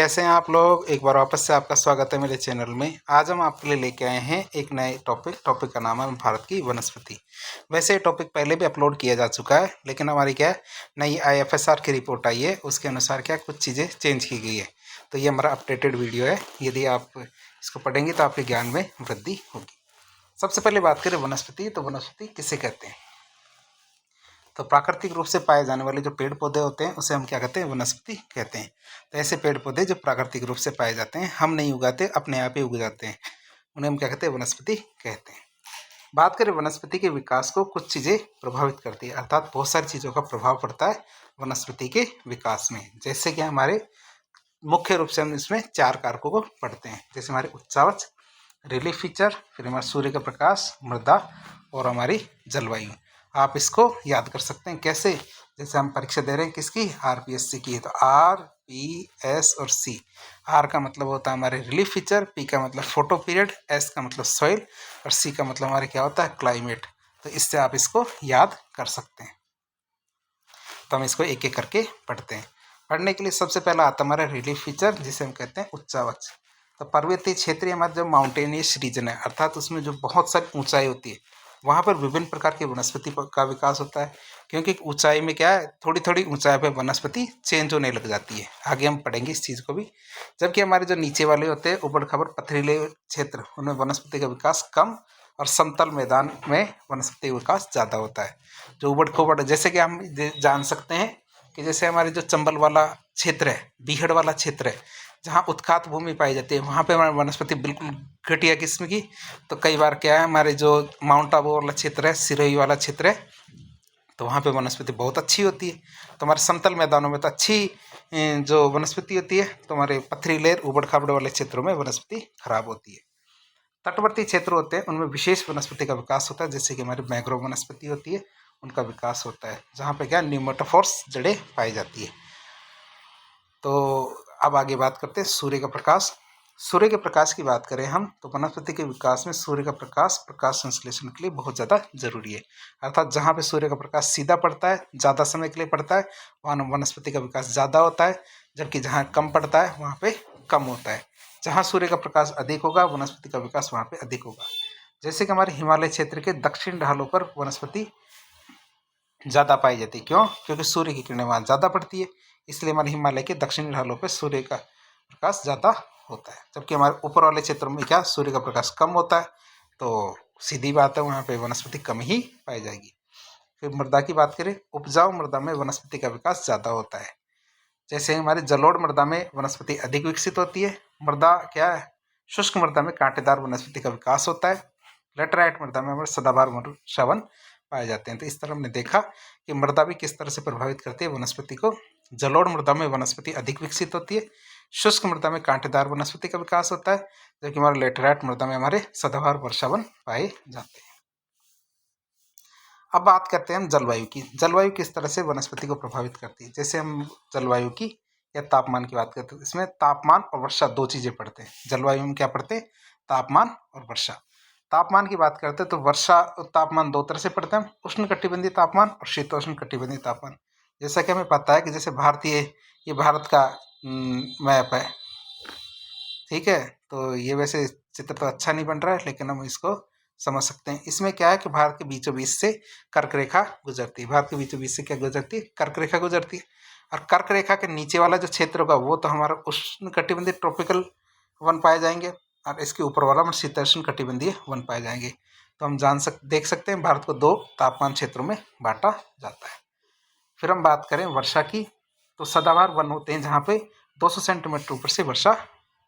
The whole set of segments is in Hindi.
कैसे हैं आप लोग। एक बार वापस से आपका स्वागत है मेरे चैनल में। आज हम आपके लिए लेके आए हैं एक नए टॉपिक का नाम है भारत की वनस्पति। वैसे ये टॉपिक पहले भी अपलोड किया जा चुका है, लेकिन हमारी क्या है, नई IFSR की रिपोर्ट आई है, उसके अनुसार क्या कुछ चीज़ें चेंज की गई है। तो ये हमारा अपडेटेड वीडियो है। यदि आप इसको पढ़ेंगे तो आपके ज्ञान में वृद्धि होगी। सबसे पहले बात करें वनस्पति, तो वनस्पति किसे कहते हैं। तो प्राकृतिक रूप से पाए जाने वाले जो पेड़ पौधे होते हैं उसे हम क्या कहते हैं, वनस्पति कहते हैं। तो ऐसे पेड़ पौधे जो प्राकृतिक रूप से पाए जाते हैं, हम नहीं उगाते, अपने आप ही उग जाते हैं, उन्हें हम क्या कहते हैं, वनस्पति कहते हैं। बात करें वनस्पति के विकास को, कुछ चीज़ें प्रभावित करती है, अर्थात बहुत सारी चीज़ों का प्रभाव पड़ता है वनस्पति के विकास में। जैसे कि हमारे मुख्य रूप से हम इसमें 4 कारकों को पढ़ते हैं, जैसे हमारे उच्चावच, रिलीफ फीचर, फिर हमारा सूर्य का प्रकाश, मृदा और हमारी जलवायु। आप इसको याद कर सकते हैं कैसे, जैसे हम परीक्षा दे रहे हैं किसकी, RPSC की। तो RPS और C, R का मतलब होता है हमारे रिलीफ फीचर, P का मतलब फोटो पीरियड, S का मतलब सॉइल और C का मतलब हमारे क्या होता है, क्लाइमेट। तो इससे आप इसको याद कर सकते हैं। तो हम इसको एक एक करके पढ़ते हैं। पढ़ने के लिए सबसे पहला आता हमारा रिलीफ फीचर, जिसे हम कहते हैं उच्चावच। तो पर्वतीय क्षेत्रीय हमारा जो माउंटेनियस रीजन है, अर्थात उसमें जो बहुत सारी ऊंचाई होती है, वहाँ पर विभिन्न प्रकार की वनस्पति का विकास होता है। क्योंकि ऊंचाई में क्या है, थोड़ी थोड़ी ऊंचाई पर वनस्पति चेंज होने लग जाती है। आगे हम पढ़ेंगे इस चीज़ को भी। जबकि हमारे जो नीचे वाले होते हैं, ऊबड़ खाबड़ पथरीले क्षेत्र, उनमें वनस्पति का विकास कम और समतल मैदान में वनस्पति विकास ज़्यादा होता है। जो ऊबड़ खाबड़, जैसे कि हम जान सकते हैं कि जैसे हमारे जो चंबल वाला क्षेत्र है, बीहड़ वाला क्षेत्र है, जहाँ उत्खात भूमि पाई जाती है, वहाँ पे हमारी वनस्पति बिल्कुल घटिया किस्म की। तो कई बार क्या है, हमारे जो माउंट आबू वाला क्षेत्र है, सिरोही वाला क्षेत्र है, तो वहाँ पे वनस्पति बहुत अच्छी होती है। तो हमारे समतल मैदानों में तो अच्छी जो वनस्पति होती है, तो हमारे पथरीले ऊबड़ खाबड़ वाले क्षेत्रों में वनस्पति खराब होती है। तटवर्ती क्षेत्र होते हैं, उनमें विशेष वनस्पति का विकास होता है, जैसे कि हमारी मैंग्रोव वनस्पति होती है, उनका विकास होता है, जहाँ पे क्या न्यूमेटोफोर्स जड़ें पाई जाती है। तो अब आगे बात करते हैं सूर्य का प्रकाश। सूर्य के प्रकाश की बात करें हम, तो वनस्पति के विकास में सूर्य का प्रकाश संश्लेषण के लिए बहुत ज़्यादा जरूरी है। अर्थात जहाँ पे सूर्य का प्रकाश सीधा पड़ता है, ज़्यादा समय के लिए पड़ता है, वहाँ वनस्पति का विकास ज़्यादा होता है। जबकि जहाँ कम पड़ता है, वहाँ पे कम होता है। जहाँ सूर्य का प्रकाश अधिक होगा, वनस्पति का विकास वहाँ पे अधिक होगा। जैसे कि हमारे हिमालय क्षेत्र के दक्षिण ढालों पर वनस्पति ज़्यादा पाई जाती है। क्यों? क्योंकि सूर्य की किरणें वहाँ ज़्यादा पड़ती है, इसलिए हमारे हिमालय के दक्षिणी ढालों पर सूर्य का प्रकाश ज़्यादा होता है। जबकि हमारे ऊपर वाले क्षेत्रों में क्या, सूर्य का प्रकाश कम होता है, तो सीधी बात है, वहाँ पे वनस्पति कम ही पाई जाएगी। फिर मृदा की बात करें, उपजाऊ मृदा में वनस्पति का विकास ज़्यादा होता है। जैसे हमारे जलोढ़ मृदा में वनस्पति अधिक विकसित होती है। मृदा क्या है, शुष्क मृदा में कांटेदार वनस्पति का विकास होता है। लेटराइट मृदा में हमारे सदाबहार वर्षावन पाए जाते हैं। तो इस तरह हमने देखा कि मृदा भी किस तरह से प्रभावित करती है वनस्पति को। जलोढ़ मृदा में वनस्पति अधिक विकसित होती है, शुष्क मृदा में कांटेदार वनस्पति का विकास होता है, जबकि हमारे लेटराइट मृदा में हमारे सदाबहार वर्षावन पाए जाते हैं। अब बात करते हैं हम जलवायु की। जलवायु किस तरह से वनस्पति को प्रभावित करती है। जैसे हम जलवायु की या तापमान की बात करते हैं, इसमें तापमान और वर्षा दो चीज़ें पढ़ते हैं। जलवायु में क्या पढ़ते हैं, तापमान और वर्षा। तापमान की बात करते हैं तो वर्षा तापमान दो तरह से पढ़ते हैं, उष्ण कटिबंधीय तापमान और शीतोष्ण कटिबंधीय तापमान। जैसा कि हमें पता है कि जैसे ये भारत का मैप है, ठीक है। तो ये वैसे चित्र तो अच्छा नहीं बन रहा है, लेकिन हम इसको समझ सकते हैं। इसमें क्या है कि भारत के बीचों बीच से कर्क रेखा गुजरती है। भारत के बीचों बीच से क्या गुजरती है, कर्क रेखा गुजरती है। और कर्क रेखा के नीचे वाला जो क्षेत्र होगा, वो तो हमारा उष्ण कटिबंधीय ट्रॉपिकल वन पाए जाएंगे, और इसके ऊपर वाला में शीतोष्ण कटिबंधीय वन पाए जाएंगे। तो हम देख सकते हैं भारत को दो तापमान क्षेत्रों में बांटा जाता है। फिर हम बात करें वर्षा की, तो सदाबहार वन होते हैं जहाँ पे 200 सेंटीमीटर ऊपर से वर्षा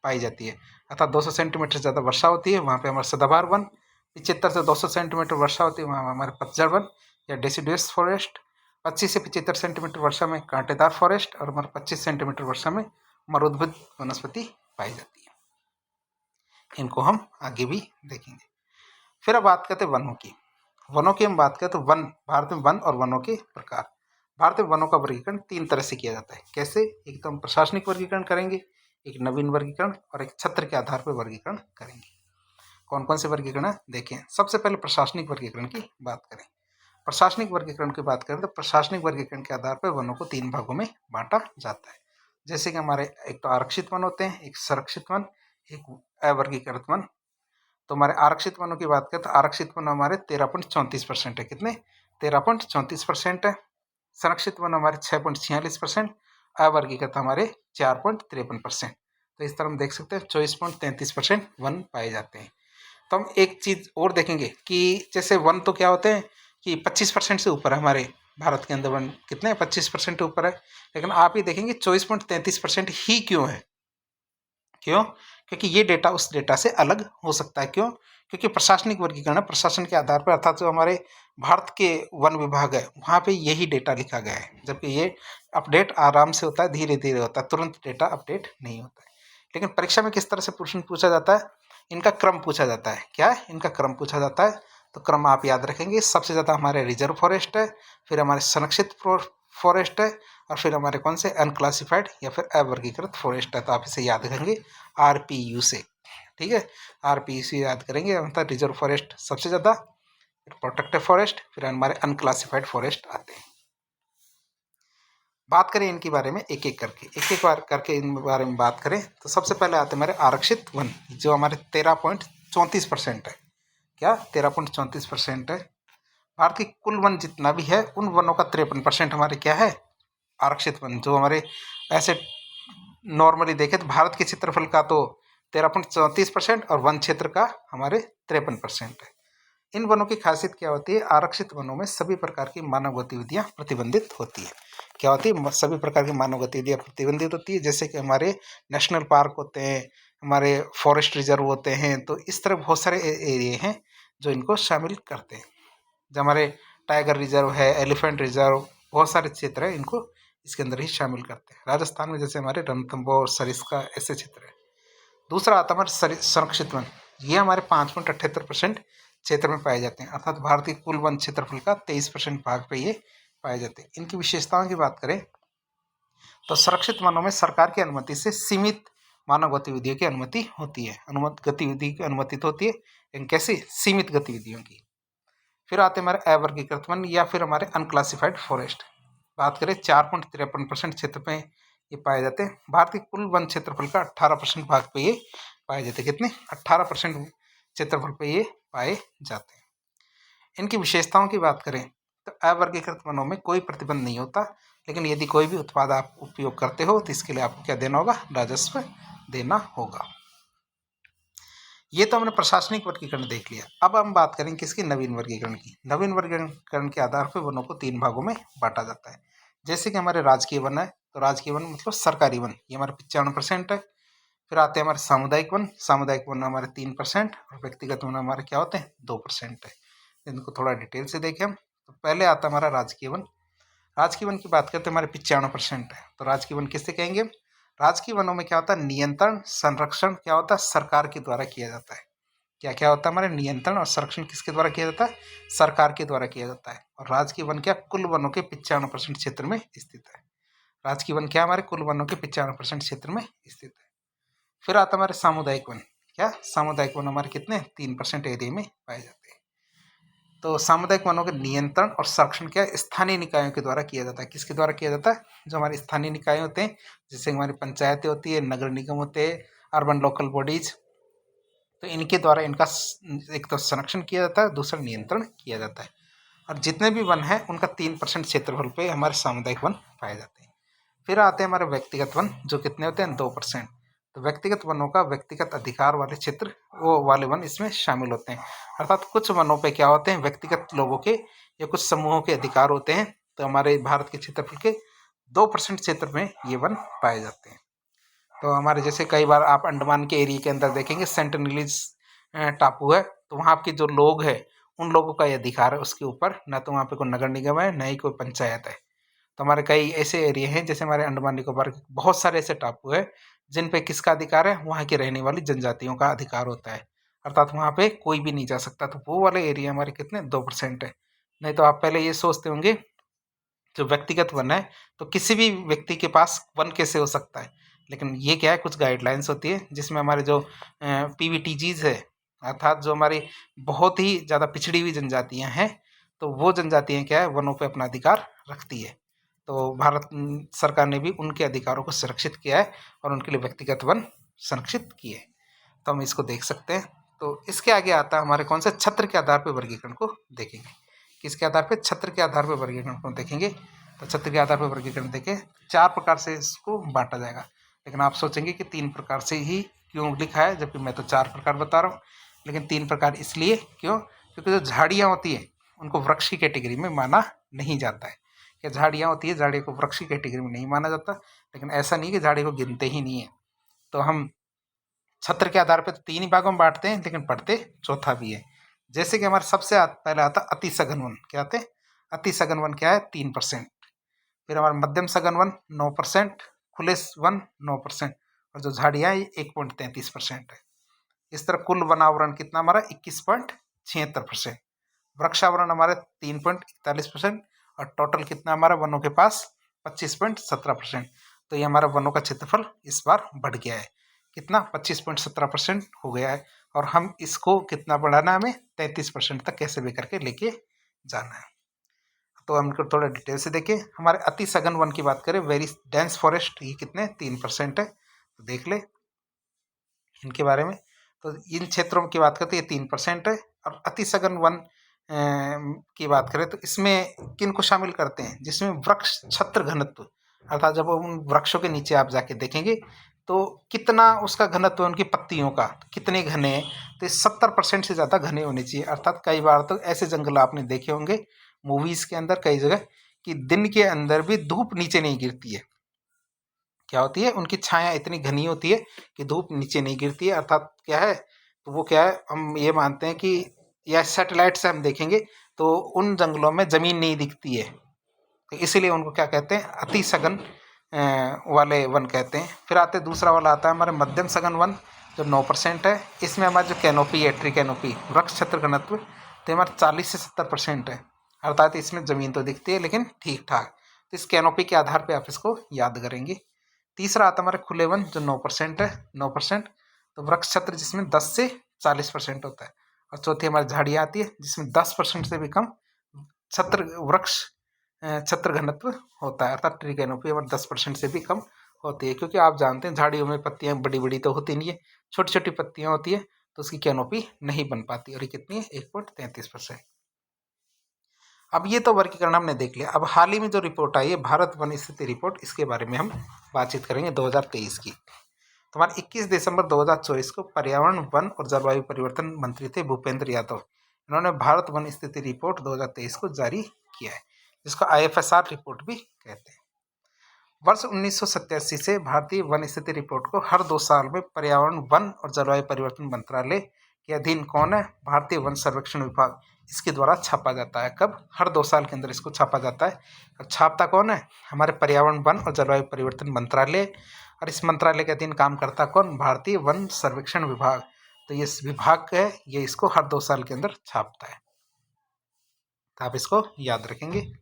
पाई जाती है, अर्थात 200 सेंटीमीटर ज़्यादा वर्षा होती है, वहाँ पे हमारा सदाबहार वन। 75 से 200 सेंटीमीटर वर्षा होती है, वहाँ हमारे पतझड़ वन या डेसिडुअस फॉरेस्ट। 25 से 75 सेंटीमीटर वर्षा में कांटेदार फॉरेस्ट, और हमारे 25 सेंटीमीटर वर्षा में मरुद्भिद वनस्पति पाई जाती है। इनको हम आगे भी देखेंगे। फिर अब बात करते हैं वनों की। वनों की हम बात करें तो वन, भारत में वन और वनों के प्रकार। भारत में वनों का वर्गीकरण 3 तरह से किया जाता है। कैसे? एक तो हम प्रशासनिक वर्गीकरण करेंगे, एक नवीन वर्गीकरण, और एक छत्र के आधार पर वर्गीकरण करेंगे। कौन कौन से वर्गीकरण देखें। सबसे पहले प्रशासनिक वर्गीकरण की बात करें। प्रशासनिक वर्गीकरण की बात करें तो प्रशासनिक वर्गीकरण के आधार पर वनों को 3 भागों में बांटा जाता है। जैसे कि हमारे एक तो आरक्षित वन होते हैं, एक संरक्षित वन, एक अवर्गीकृत वन। तो हमारे आरक्षित वनों की बात करें तो आरक्षित वन हमारे 13.34% है। कितने? 13.34% है। संरक्षित वन हमारे 6.46%, अवर्गीकृत हमारे 4.53%। तो इस तरह हम देख सकते हैं 24.33% वन पाए जाते हैं। तो हम एक चीज और देखेंगे कि जैसे वन तो क्या होते हैं कि 25% से ऊपर है हमारे भारत के अंदर वन। कितने? 25% ऊपर है। लेकिन आप ये देखेंगे 24.33% ही क्यों है? क्यों? क्योंकि ये डेटा उस डेटा से अलग हो सकता है। क्यों? क्योंकि प्रशासनिक वर्गीकरण है, प्रशासन के आधार पर, अर्थात जो हमारे भारत के वन विभाग है वहाँ पे यही डेटा लिखा गया है, जबकि ये अपडेट आराम से होता है, धीरे धीरे होता है, तुरंत डेटा अपडेट नहीं होता है। लेकिन परीक्षा में किस तरह से प्रश्न पूछा जाता है? इनका क्रम पूछा जाता है। क्या है? इनका क्रम पूछा जाता है। तो क्रम आप याद रखेंगे, सबसे ज़्यादा हमारे रिजर्व फॉरेस्ट है, फिर हमारे संरक्षित फॉरेस्ट है, और फिर हमारे कौन से अनक्लासिफाइड या फिर अवर्गीकृत फॉरेस्ट है। तो आप इसे याद रखेंगे आरपीयू से। ठीक है, आरपीयू से याद करेंगे। मतलब रिजर्व फॉरेस्ट सबसे ज़्यादा, फिर प्रोटेक्टेड फॉरेस्ट, फिर हमारे अनक्लासिफाइड फॉरेस्ट आते हैं। बात करें इनके बारे में एक एक करके, एक एक बार करके इन बारे में बात करें तो सबसे पहले आते हैं हमारे आरक्षित वन, जो हमारे 13.34% है। क्या? 13.34% है। भारत की कुल वन जितना भी है उन वनों का 53% हमारे क्या है? आरक्षित वन। जो हमारे ऐसे नॉर्मली देखें तो भारत के क्षेत्रफल का तो 13.34% और वन क्षेत्र का हमारे 53% है। इन वनों की खासियत क्या होती है? आरक्षित वनों में सभी प्रकार की मानव गतिविधियां प्रतिबंधित होती है। क्या होती है? सभी प्रकार की मानव गतिविधियां प्रतिबंधित होती है। जैसे कि हमारे नेशनल पार्क होते हैं, हमारे फॉरेस्ट रिजर्व होते हैं, तो इस तरह बहुत सारे एरिए हैं जो इनको शामिल करते हैं। जो हमारे टाइगर रिजर्व है, एलिफेंट रिजर्व, बहुत सारे क्षेत्र हैं, इनको इसके अंदर ही शामिल करते हैं। राजस्थान में जैसे हमारे रणथंभौर, सरिस्का, ऐसे क्षेत्र है। दूसरा आता है हमारे संरक्षित वन। ये हमारे 5.78% क्षेत्र में पाए जाते हैं, अर्थात भारत के कुल वन क्षेत्रफल का 23% भाग पे ये पाए जाते हैं। इनकी विशेषताओं की बात करें तो संरक्षित वनों में सरकार की अनुमति से सीमित मानव गतिविधियों की अनुमति होती है। गतिविधि की अनुमति तो होती है, लेकिन कैसी? सीमित गतिविधियों की। फिर आते हैं हमारे अवर्गीकृत वन या फिर हमारे अनक्लासिफाइड फॉरेस्ट। बात करें 4.53% क्षेत्र में ये पाए जाते हैं। भारत के कुल वन क्षेत्रफल का 18% भाग पे ये पाए जाते हैं। कितने? 18% क्षेत्रफल पे ये पाए जाते हैं। इनकी विशेषताओं की बात करें तो अवर्गीकृत वनों में कोई प्रतिबंध नहीं होता, लेकिन यदि कोई भी उत्पाद आप उपयोग करते हो तो इसके लिए आपको क्या देना होगा? राजस्व देना होगा। ये तो हमने प्रशासनिक वर्गीकरण देख लिया। अब हम बात करें किसकी? नवीन वर्गीकरण की। नवीन वर्गीकरण के आधार पर वनों को 3 भागों में बांटा जाता है। जैसे कि हमारे राजकीय वन है, तो राजकीय वन मतलब सरकारी वन, ये हमारे 95% है। फिर आते हैं हमारे सामुदायिक वन। सामुदायिक वन हमारे 3%, और व्यक्तिगत वन हमारे क्या होते हैं? 2% है। इनको थोड़ा डिटेल से देखें हम, तो पहले आता है हमारा राजकीय वन। राजकीय वन की बात करते हैं, हमारे 95% है। तो राजकीय वन किससे कहेंगे? राजकीय वनों में क्या होता है? नियंत्रण संरक्षण क्या होता है? सरकार के द्वारा किया जाता है। क्या क्या होता है? हमारे नियंत्रण और संरक्षण किसके द्वारा किया जाता है? सरकार के द्वारा किया जाता है। और राजकीय वन क्या? कुल वनों के 95% क्षेत्र में स्थित है। राजकीय वन क्या? हमारे कुल वनों के 95% क्षेत्र में स्थित है। फिर आता है हमारे सामुदायिक वन। क्या? सामुदायिक वन हमारे कितने? 3% एरिया में पाए जाते हैं। तो सामुदायिक वनों के नियंत्रण और संरक्षण क्या? स्थानीय निकायों के द्वारा किया जाता है। किसके द्वारा किया जाता है? जो हमारे स्थानीय निकाय होते हैं, जैसे हमारी पंचायतें होती है, नगर निगम होते हैं, अर्बन लोकल बॉडीज, तो इनके द्वारा इनका एक तो संरक्षण किया जाता है, दूसरा नियंत्रण किया जाता है। और जितने भी वन हैं उनका 3% क्षेत्रफल पे हमारे सामुदायिक वन पाए जाते हैं। फिर आते हैं हमारे व्यक्तिगत वन, जो कितने होते हैं? 2%। तो व्यक्तिगत वनों का व्यक्तिगत अधिकार वाले क्षेत्र, वो वाले वन इसमें शामिल होते हैं। अर्थात कुछ वनों पे क्या होते हैं? व्यक्तिगत लोगों के या कुछ समूहों के अधिकार होते हैं। तो हमारे भारत के क्षेत्रफल के 2% क्षेत्र में ये वन पाए जाते हैं। तो हमारे जैसे कई बार आप अंडमान के एरिया के अंदर देखेंगे सेंटिनलीज टापू है, तो वहाँ के जो लोग हैं उन लोगों का ये अधिकार है उसके ऊपर, ना तो वहाँ पे कोई नगर निगम है, ना ही कोई पंचायत है। तो हमारे कई ऐसे एरिया हैं, जैसे हमारे अंडमान निकोबार के बहुत सारे ऐसे टापू है जिन पे किसका अधिकार है? वहाँ की रहने वाली जनजातियों का अधिकार होता है। अर्थात वहाँ पे कोई भी नहीं जा सकता। तो वो वाले एरिया हमारे कितने? 2% है। नहीं तो आप पहले ये सोचते होंगे जो व्यक्तिगत वन है तो किसी भी व्यक्ति के पास वन कैसे हो सकता है, लेकिन ये क्या है? कुछ गाइडलाइंस होती है जिसमें हमारे जो पीवीटीजीज है, अर्थात जो हमारी बहुत ही ज़्यादा पिछड़ी हुई जनजातियाँ हैं, तो वो जनजातियाँ क्या है? वनों पे अपना अधिकार रखती है। तो भारत सरकार ने भी उनके अधिकारों को सुरक्षित किया है और उनके लिए व्यक्तिगत वन संरक्षित किए। तो हम इसको देख सकते हैं। तो इसके आगे आता है हमारे कौन से छत्र के आधार पर वर्गीकरण को देखेंगे। किसके आधार पर? छत्र के आधार पर वर्गीकरण को देखेंगे। तो छत्र के आधार पर वर्गीकरण देखें, 4 प्रकार से इसको बांटा जाएगा। लेकिन आप सोचेंगे कि 3 प्रकार से ही क्यों लिखा है, जबकि मैं तो 4 प्रकार बता रहा हूँ। लेकिन 3 प्रकार इसलिए क्यों? क्योंकि जो झाड़ियाँ होती हैं उनको वृक्ष की कैटेगरी में माना नहीं जाता है। क्या झाड़ियाँ होती है, झाड़ियों को वृक्ष की कैटेगरी में नहीं माना जाता। लेकिन ऐसा नहीं कि झाड़ी को गिनते ही नहीं है। तो हम छत्र के आधार पर 3 ही भागों में बांटते हैं, लेकिन पढ़ते चौथा भी है। जैसे कि हमारे सबसे पहले आता अति सघन वन। क्या आते हैं? अति सघन वन क्या है? 3%। फिर हमारा मध्यम सघन वन 9%, खुले वन 9%, और जो झाड़ियाँ 1.33% है। इस तरह कुल वनावरण कितना हमारा? 21.76%। वृक्षावरण हमारे 3.41%, और टोटल कितना हमारा वनों के पास? 25.17%। तो ये हमारा वनों का क्षेत्रफल इस बार बढ़ गया है। कितना? 25.17% हो गया है। और हम इसको कितना बढ़ाना है? हमें 33% तक कैसे भी करके लेके जाना है। तो हम इनको थोड़ा डिटेल से देखें। हमारे अति सघन वन की बात करें, वेरी डेंस फॉरेस्ट, ये कितने? 3% है। तो देख ले इनके बारे में। तो इन क्षेत्रों की बात करते हैं, ये 3% है। और अति सघन वन की बात करें तो इसमें किन को शामिल करते हैं? जिसमें वृक्ष छत्र घनत्व, अर्थात जब उन वृक्षों के नीचे आप जाके देखेंगे तो कितना उसका घनत्व है, उनकी पत्तियों का कितने घने हैं। तो 70% से ज़्यादा घने होने चाहिए। अर्थात कई बार तो ऐसे जंगल आपने देखे होंगे मूवीज़ के अंदर कई जगह, कि दिन के अंदर भी धूप नीचे नहीं गिरती है। क्या होती है? उनकी छाया इतनी घनी होती है कि धूप नीचे नहीं गिरती है। अर्थात क्या है? तो वो क्या है, हम ये मानते हैं कि या सैटेलाइट से हम देखेंगे तो उन जंगलों में ज़मीन नहीं दिखती है। तो इसीलिए उनको क्या कहते हैं? अति सघन वाले वन कहते हैं। फिर आते दूसरा वाला आता है हमारे मध्यम सघन वन, जो 9% है। इसमें हमारी जो कैनोपी है, ट्री कैनोपी, वृक्ष छत्र घनत्व, तो हमारा 40 से 70% है। अर्थात इसमें ज़मीन तो दिखती है लेकिन ठीक ठाक। तो इस कैनोपी के आधार पर आप इसको याद करेंगे। तीसरा आता है हमारे खुले वन, जो 9% है। 9%, तो वृक्ष छत्र जिसमें 10 से 40% होता है। और चौथी हमारी झाड़ियाँ आती है, जिसमें 10% से भी कम छत्र वृक्ष छत्र घनत्व होता है। अर्थात ट्री कैनोपी हमारे 10% से भी कम होती है। क्योंकि आप जानते हैं झाड़ियों में पत्तियां बड़ी बड़ी तो होती नहीं है, छोटी छोटी पत्तियां होती है, तो उसकी कैनोपी नहीं बन पाती। और ये कितनी है? 1.33%। अब ये तो वर्गीकरण हमने देख लिया। अब हाल ही में जो रिपोर्ट आई है, भारत वन स्थिति रिपोर्ट, इसके बारे में हम बातचीत करेंगे 2023 की। तो हमारे 21 दिसंबर 2024 को पर्यावरण, वन और जलवायु परिवर्तन मंत्री थे भूपेंद्र यादव। इन्होंने भारत वन स्थिति रिपोर्ट 2023 को जारी किया है, जिसको IFSR रिपोर्ट भी कहते हैं। वर्ष 1987 से भारतीय वन स्थिति रिपोर्ट को हर 2 साल में पर्यावरण, वन और जलवायु परिवर्तन मंत्रालय के अधीन कौन है? भारतीय वन सर्वेक्षण विभाग, इसके द्वारा छापा जाता है। कब? हर 2 साल के अंदर इसको छापा जाता है। और छापता कौन है? हमारे पर्यावरण, वन और जलवायु परिवर्तन मंत्रालय। और इस मंत्रालय के अधीन काम करता कौन? भारतीय वन सर्वेक्षण विभाग। तो ये विभाग है, ये इसको हर 2 साल के अंदर छापता है। तो आप इसको याद रखेंगे।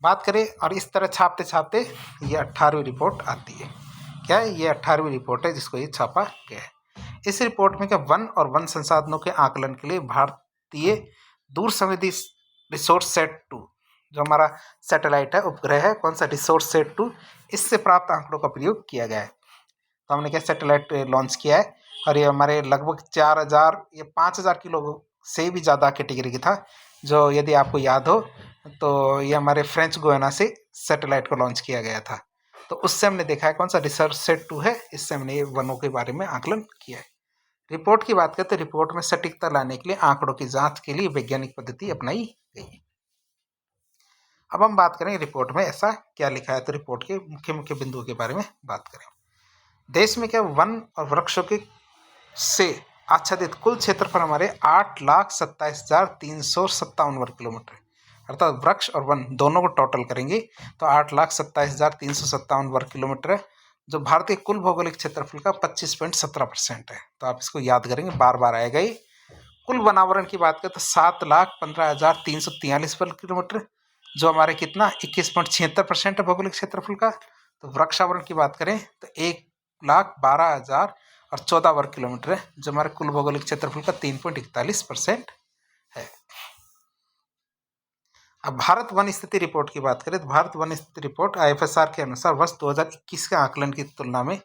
बात करें, और इस तरह छापते छापते ये 18वीं रिपोर्ट आती है। क्या है? ये 18वीं रिपोर्ट है जिसको ये छापा गया है। इस रिपोर्ट में क्या वन और वन संसाधनों के आकलन के लिए भारतीय दूर संवेदी रिसोर्स सेट 2, जो हमारा सैटेलाइट है, उपग्रह है, कौन सा? रिसोर्स सेट 2, इससे प्राप्त आंकड़ों का प्रयोग किया गया है। तो हमने क्या सैटेलाइट लॉन्च किया है, और ये हमारे लगभग 4000 या 5000 किलो से भी ज़्यादा कैटेगरी की था। जो यदि आपको याद हो तो ये हमारे फ्रेंच गुयाना से सैटेलाइट को लॉन्च किया गया था। तो उससे हमने देखा है कौन सा? रिसर्च सेट 2 है। इससे हमने ये वनों के बारे में आकलन किया है। रिपोर्ट की बात करते हैं, रिपोर्ट में सटीकता लाने के लिए आंकड़ों की जांच के लिए वैज्ञानिक पद्धति अपनाई गई है। अब हम बात करें रिपोर्ट में ऐसा क्या लिखा है। तो रिपोर्ट के मुख्य मुख्य बिंदुओं के बारे में बात करें। देश में क्या वन और वृक्षों के से आच्छादित कुल क्षेत्रफल हमारे 8,27,357 वर्ग किलोमीटर, अर्थात वृक्ष और वन दोनों को टोटल करेंगे तो 8,27,357 वर्ग किलोमीटर है, जो भारतीय कुल भौगोलिक क्षेत्रफल का 25.17% है। तो आप इसको याद करेंगे, बार बार आएगा ये। कुल वनावरण की बात करें तो 7,15,343 वर्ग किलोमीटर, जो हमारे कितना? 21.76% है भौगोलिक क्षेत्रफल का। तो वृक्षावरण की बात करें तो 1,12,014 वर्ग किलोमीटर है, जो हमारे कुल भौगोलिक क्षेत्रफल का 3.41% है। अब भारत वन स्थिति रिपोर्ट की बात करें तो भारत वन स्थिति रिपोर्ट आईएफएसआर के अनुसार वर्ष 2021 के आकलन की तुलना में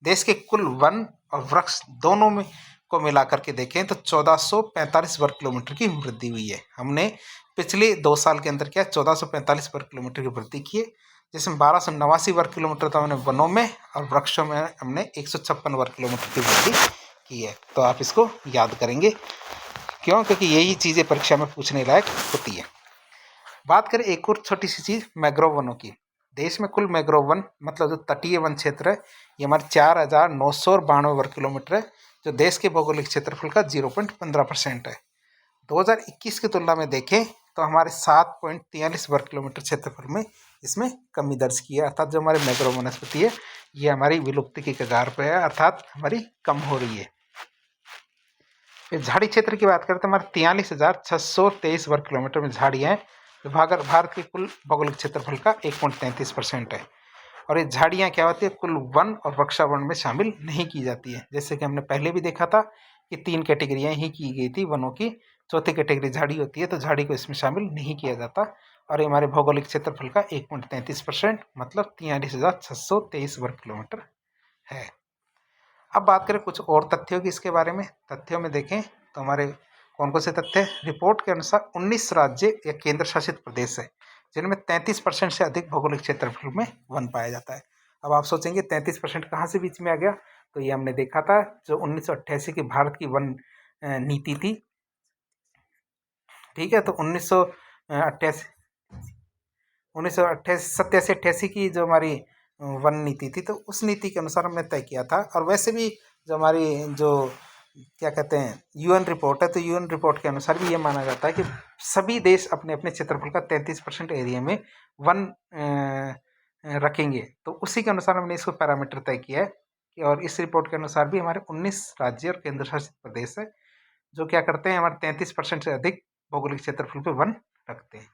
देश के कुल वन और वृक्ष दोनों में को मिलाकर के देखें तो 1445 वर्ग किलोमीटर की वृद्धि हुई है। हमने पिछले 2 साल के अंदर क्या 1445 वर्ग किलोमीटर की वृद्धि की है, जिसमें 1289 वर्ग किलोमीटर तो हमने वनों में और वृक्षों में हमने 156 वर्ग किलोमीटर की वृद्धि की है। तो आप इसको याद करेंगे, क्यों? क्योंकि यही चीज़ें परीक्षा में पूछने लायक होती है। बात करें एक और छोटी सी चीज़ मैंग्रोव वनों की। देश में कुल मैंग्रोव वन मतलब जो तटीय वन क्षेत्र है ये हमारे 4992 वर्ग किलोमीटर है, जो देश के भौगोलिक क्षेत्रफल का 0.15% है। 2021 की तुलना में देखें तो हमारे 7.43 वर्ग किलोमीटर क्षेत्रफल में इसमें कमी दर्ज की है, अर्थात जो हमारे मैंग्रोव वनस्पति है ये हमारी विलुप्ति की कगार पर है, अर्थात हमारी कम हो रही है। झाड़ी क्षेत्र की बात करें तो हमारे 43,623 वर्ग किलोमीटर में झाड़ियाँ हैं, जो भारत के कुल भौगोलिक क्षेत्रफल का 1.33% है। और ये झाड़ियाँ क्या होती है, कुल वन और वृक्षावरण में शामिल नहीं की जाती है। जैसे कि हमने पहले भी देखा था कि 3 कैटेगरियाँ ही की गई थी वनों की, चौथी कैटेगरी झाड़ी होती है, तो झाड़ी को इसमें शामिल नहीं किया जाता। और ये हमारे भौगोलिक क्षेत्रफल का 1.33% मतलब 43,623 वर्ग किलोमीटर है। अब बात करें कुछ और तथ्यों की इसके बारे में। तथ्यों में देखें तो हमारे कौन कौन से तथ्य हैं। रिपोर्ट के अनुसार 19 राज्य या केंद्र शासित प्रदेश है जिनमें 33% से अधिक भौगोलिक क्षेत्रफल में वन पाया जाता है। अब आप सोचेंगे 33% कहाँ से बीच में आ गया, तो ये हमने देखा था जो 1988 की भारत की वन नीति थी, ठीक है। तो 1987-88 की जो हमारी वन नीति थी, तो उस नीति के अनुसार हमने तय किया था। और वैसे भी जो हमारी जो क्या कहते हैं यूएन रिपोर्ट है, तो यूएन रिपोर्ट के अनुसार भी ये माना जाता है कि सभी देश अपने अपने क्षेत्रफल का 33% एरिया में वन रखेंगे। तो उसी के अनुसार हमने इसको पैरामीटर तय किया है कि, और इस रिपोर्ट के अनुसार भी हमारे 19 राज्य और केंद्र शासित प्रदेश है जो क्या करते हैं, हमारे 33% से अधिक भौगोलिक क्षेत्रफल पे वन रखते हैं।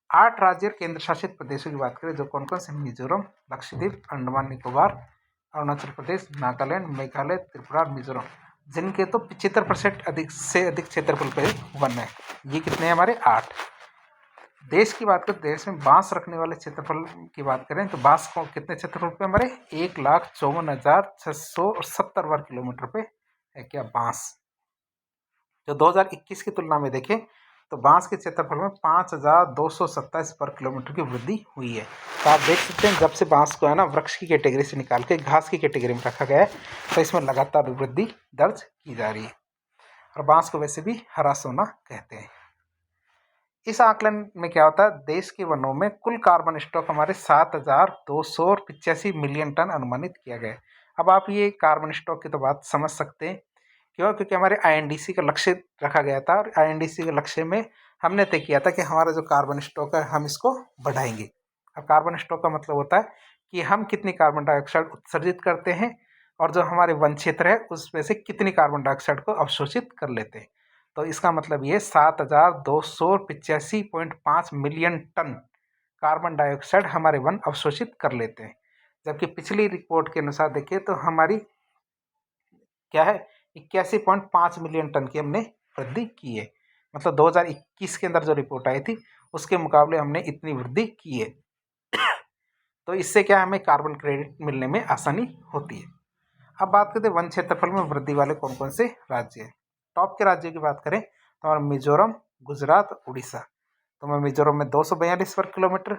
8 राज्य और केंद्र शासित प्रदेशों की बात करें जो कौन कौन से, मिजोरम, लक्षद्वीप, अंडमान निकोबार, अरुणाचल प्रदेश, नागालैंड, मेघालय, त्रिपुरा और मिजोरम, जिनके तो 75% अधिक से अधिक क्षेत्रफल पे वन है। ये कितने हैं, हमारे 8। देश की बात करें, देश में बांस रखने वाले क्षेत्रफल की बात करें तो बांस को कितने क्षेत्रफल पे, हमारे 1,54,670 वर्ग किलोमीटर पे है क्या बांस। जो 2021 की तुलना में देखें तो बांस के क्षेत्रफल में 5,227 वर्ग किलोमीटर की वृद्धि हुई है। तो आप देख सकते हैं जब से बांस को है ना वृक्ष की कैटेगरी से निकाल के घास की कैटेगरी में रखा गया है, तो इसमें लगातार वृद्धि दर्ज की जा रही है। और बांस को वैसे भी हरा सोना कहते हैं। इस आकलन में क्या होता है, देश के वनों में कुल कार्बन स्टॉक हमारे 7,285 मिलियन टन अनुमानित किया गया है। अब आप ये कार्बन स्टॉक की तो बात समझ सकते हैं, क्यों? क्योंकि हमारे आईएनडीसी का लक्ष्य रखा गया था, और आईएनडीसी के लक्ष्य में हमने तय किया था कि हमारा जो कार्बन स्टॉक है हम इसको बढ़ाएंगे। अब कार्बन स्टॉक का मतलब होता है कि हम कितनी कार्बन डाइऑक्साइड उत्सर्जित करते हैं और जो हमारे वन क्षेत्र है उसमें से कितनी कार्बन डाइऑक्साइड को अवशोषित कर लेते हैं। तो इसका मतलब ये 7,285.5 मिलियन टन कार्बन डाइऑक्साइड हमारे वन अवशोषित कर लेते हैं। जबकि पिछली रिपोर्ट के अनुसार देखिए तो हमारी क्या है, 81.5 मिलियन टन की हमने वृद्धि की है। मतलब 2021 के अंदर जो रिपोर्ट आई थी उसके मुकाबले हमने इतनी वृद्धि की है। तो इससे क्या हमें कार्बन क्रेडिट मिलने में आसानी होती है। अब बात करते हैं वन क्षेत्रफल में वृद्धि वाले कौन कौन से राज्य हैं। टॉप के राज्यों की बात करें तो हमारा मिजोरम, गुजरात, उड़ीसा। तो हमारे मिजोरम में 242 वर्ग किलोमीटर,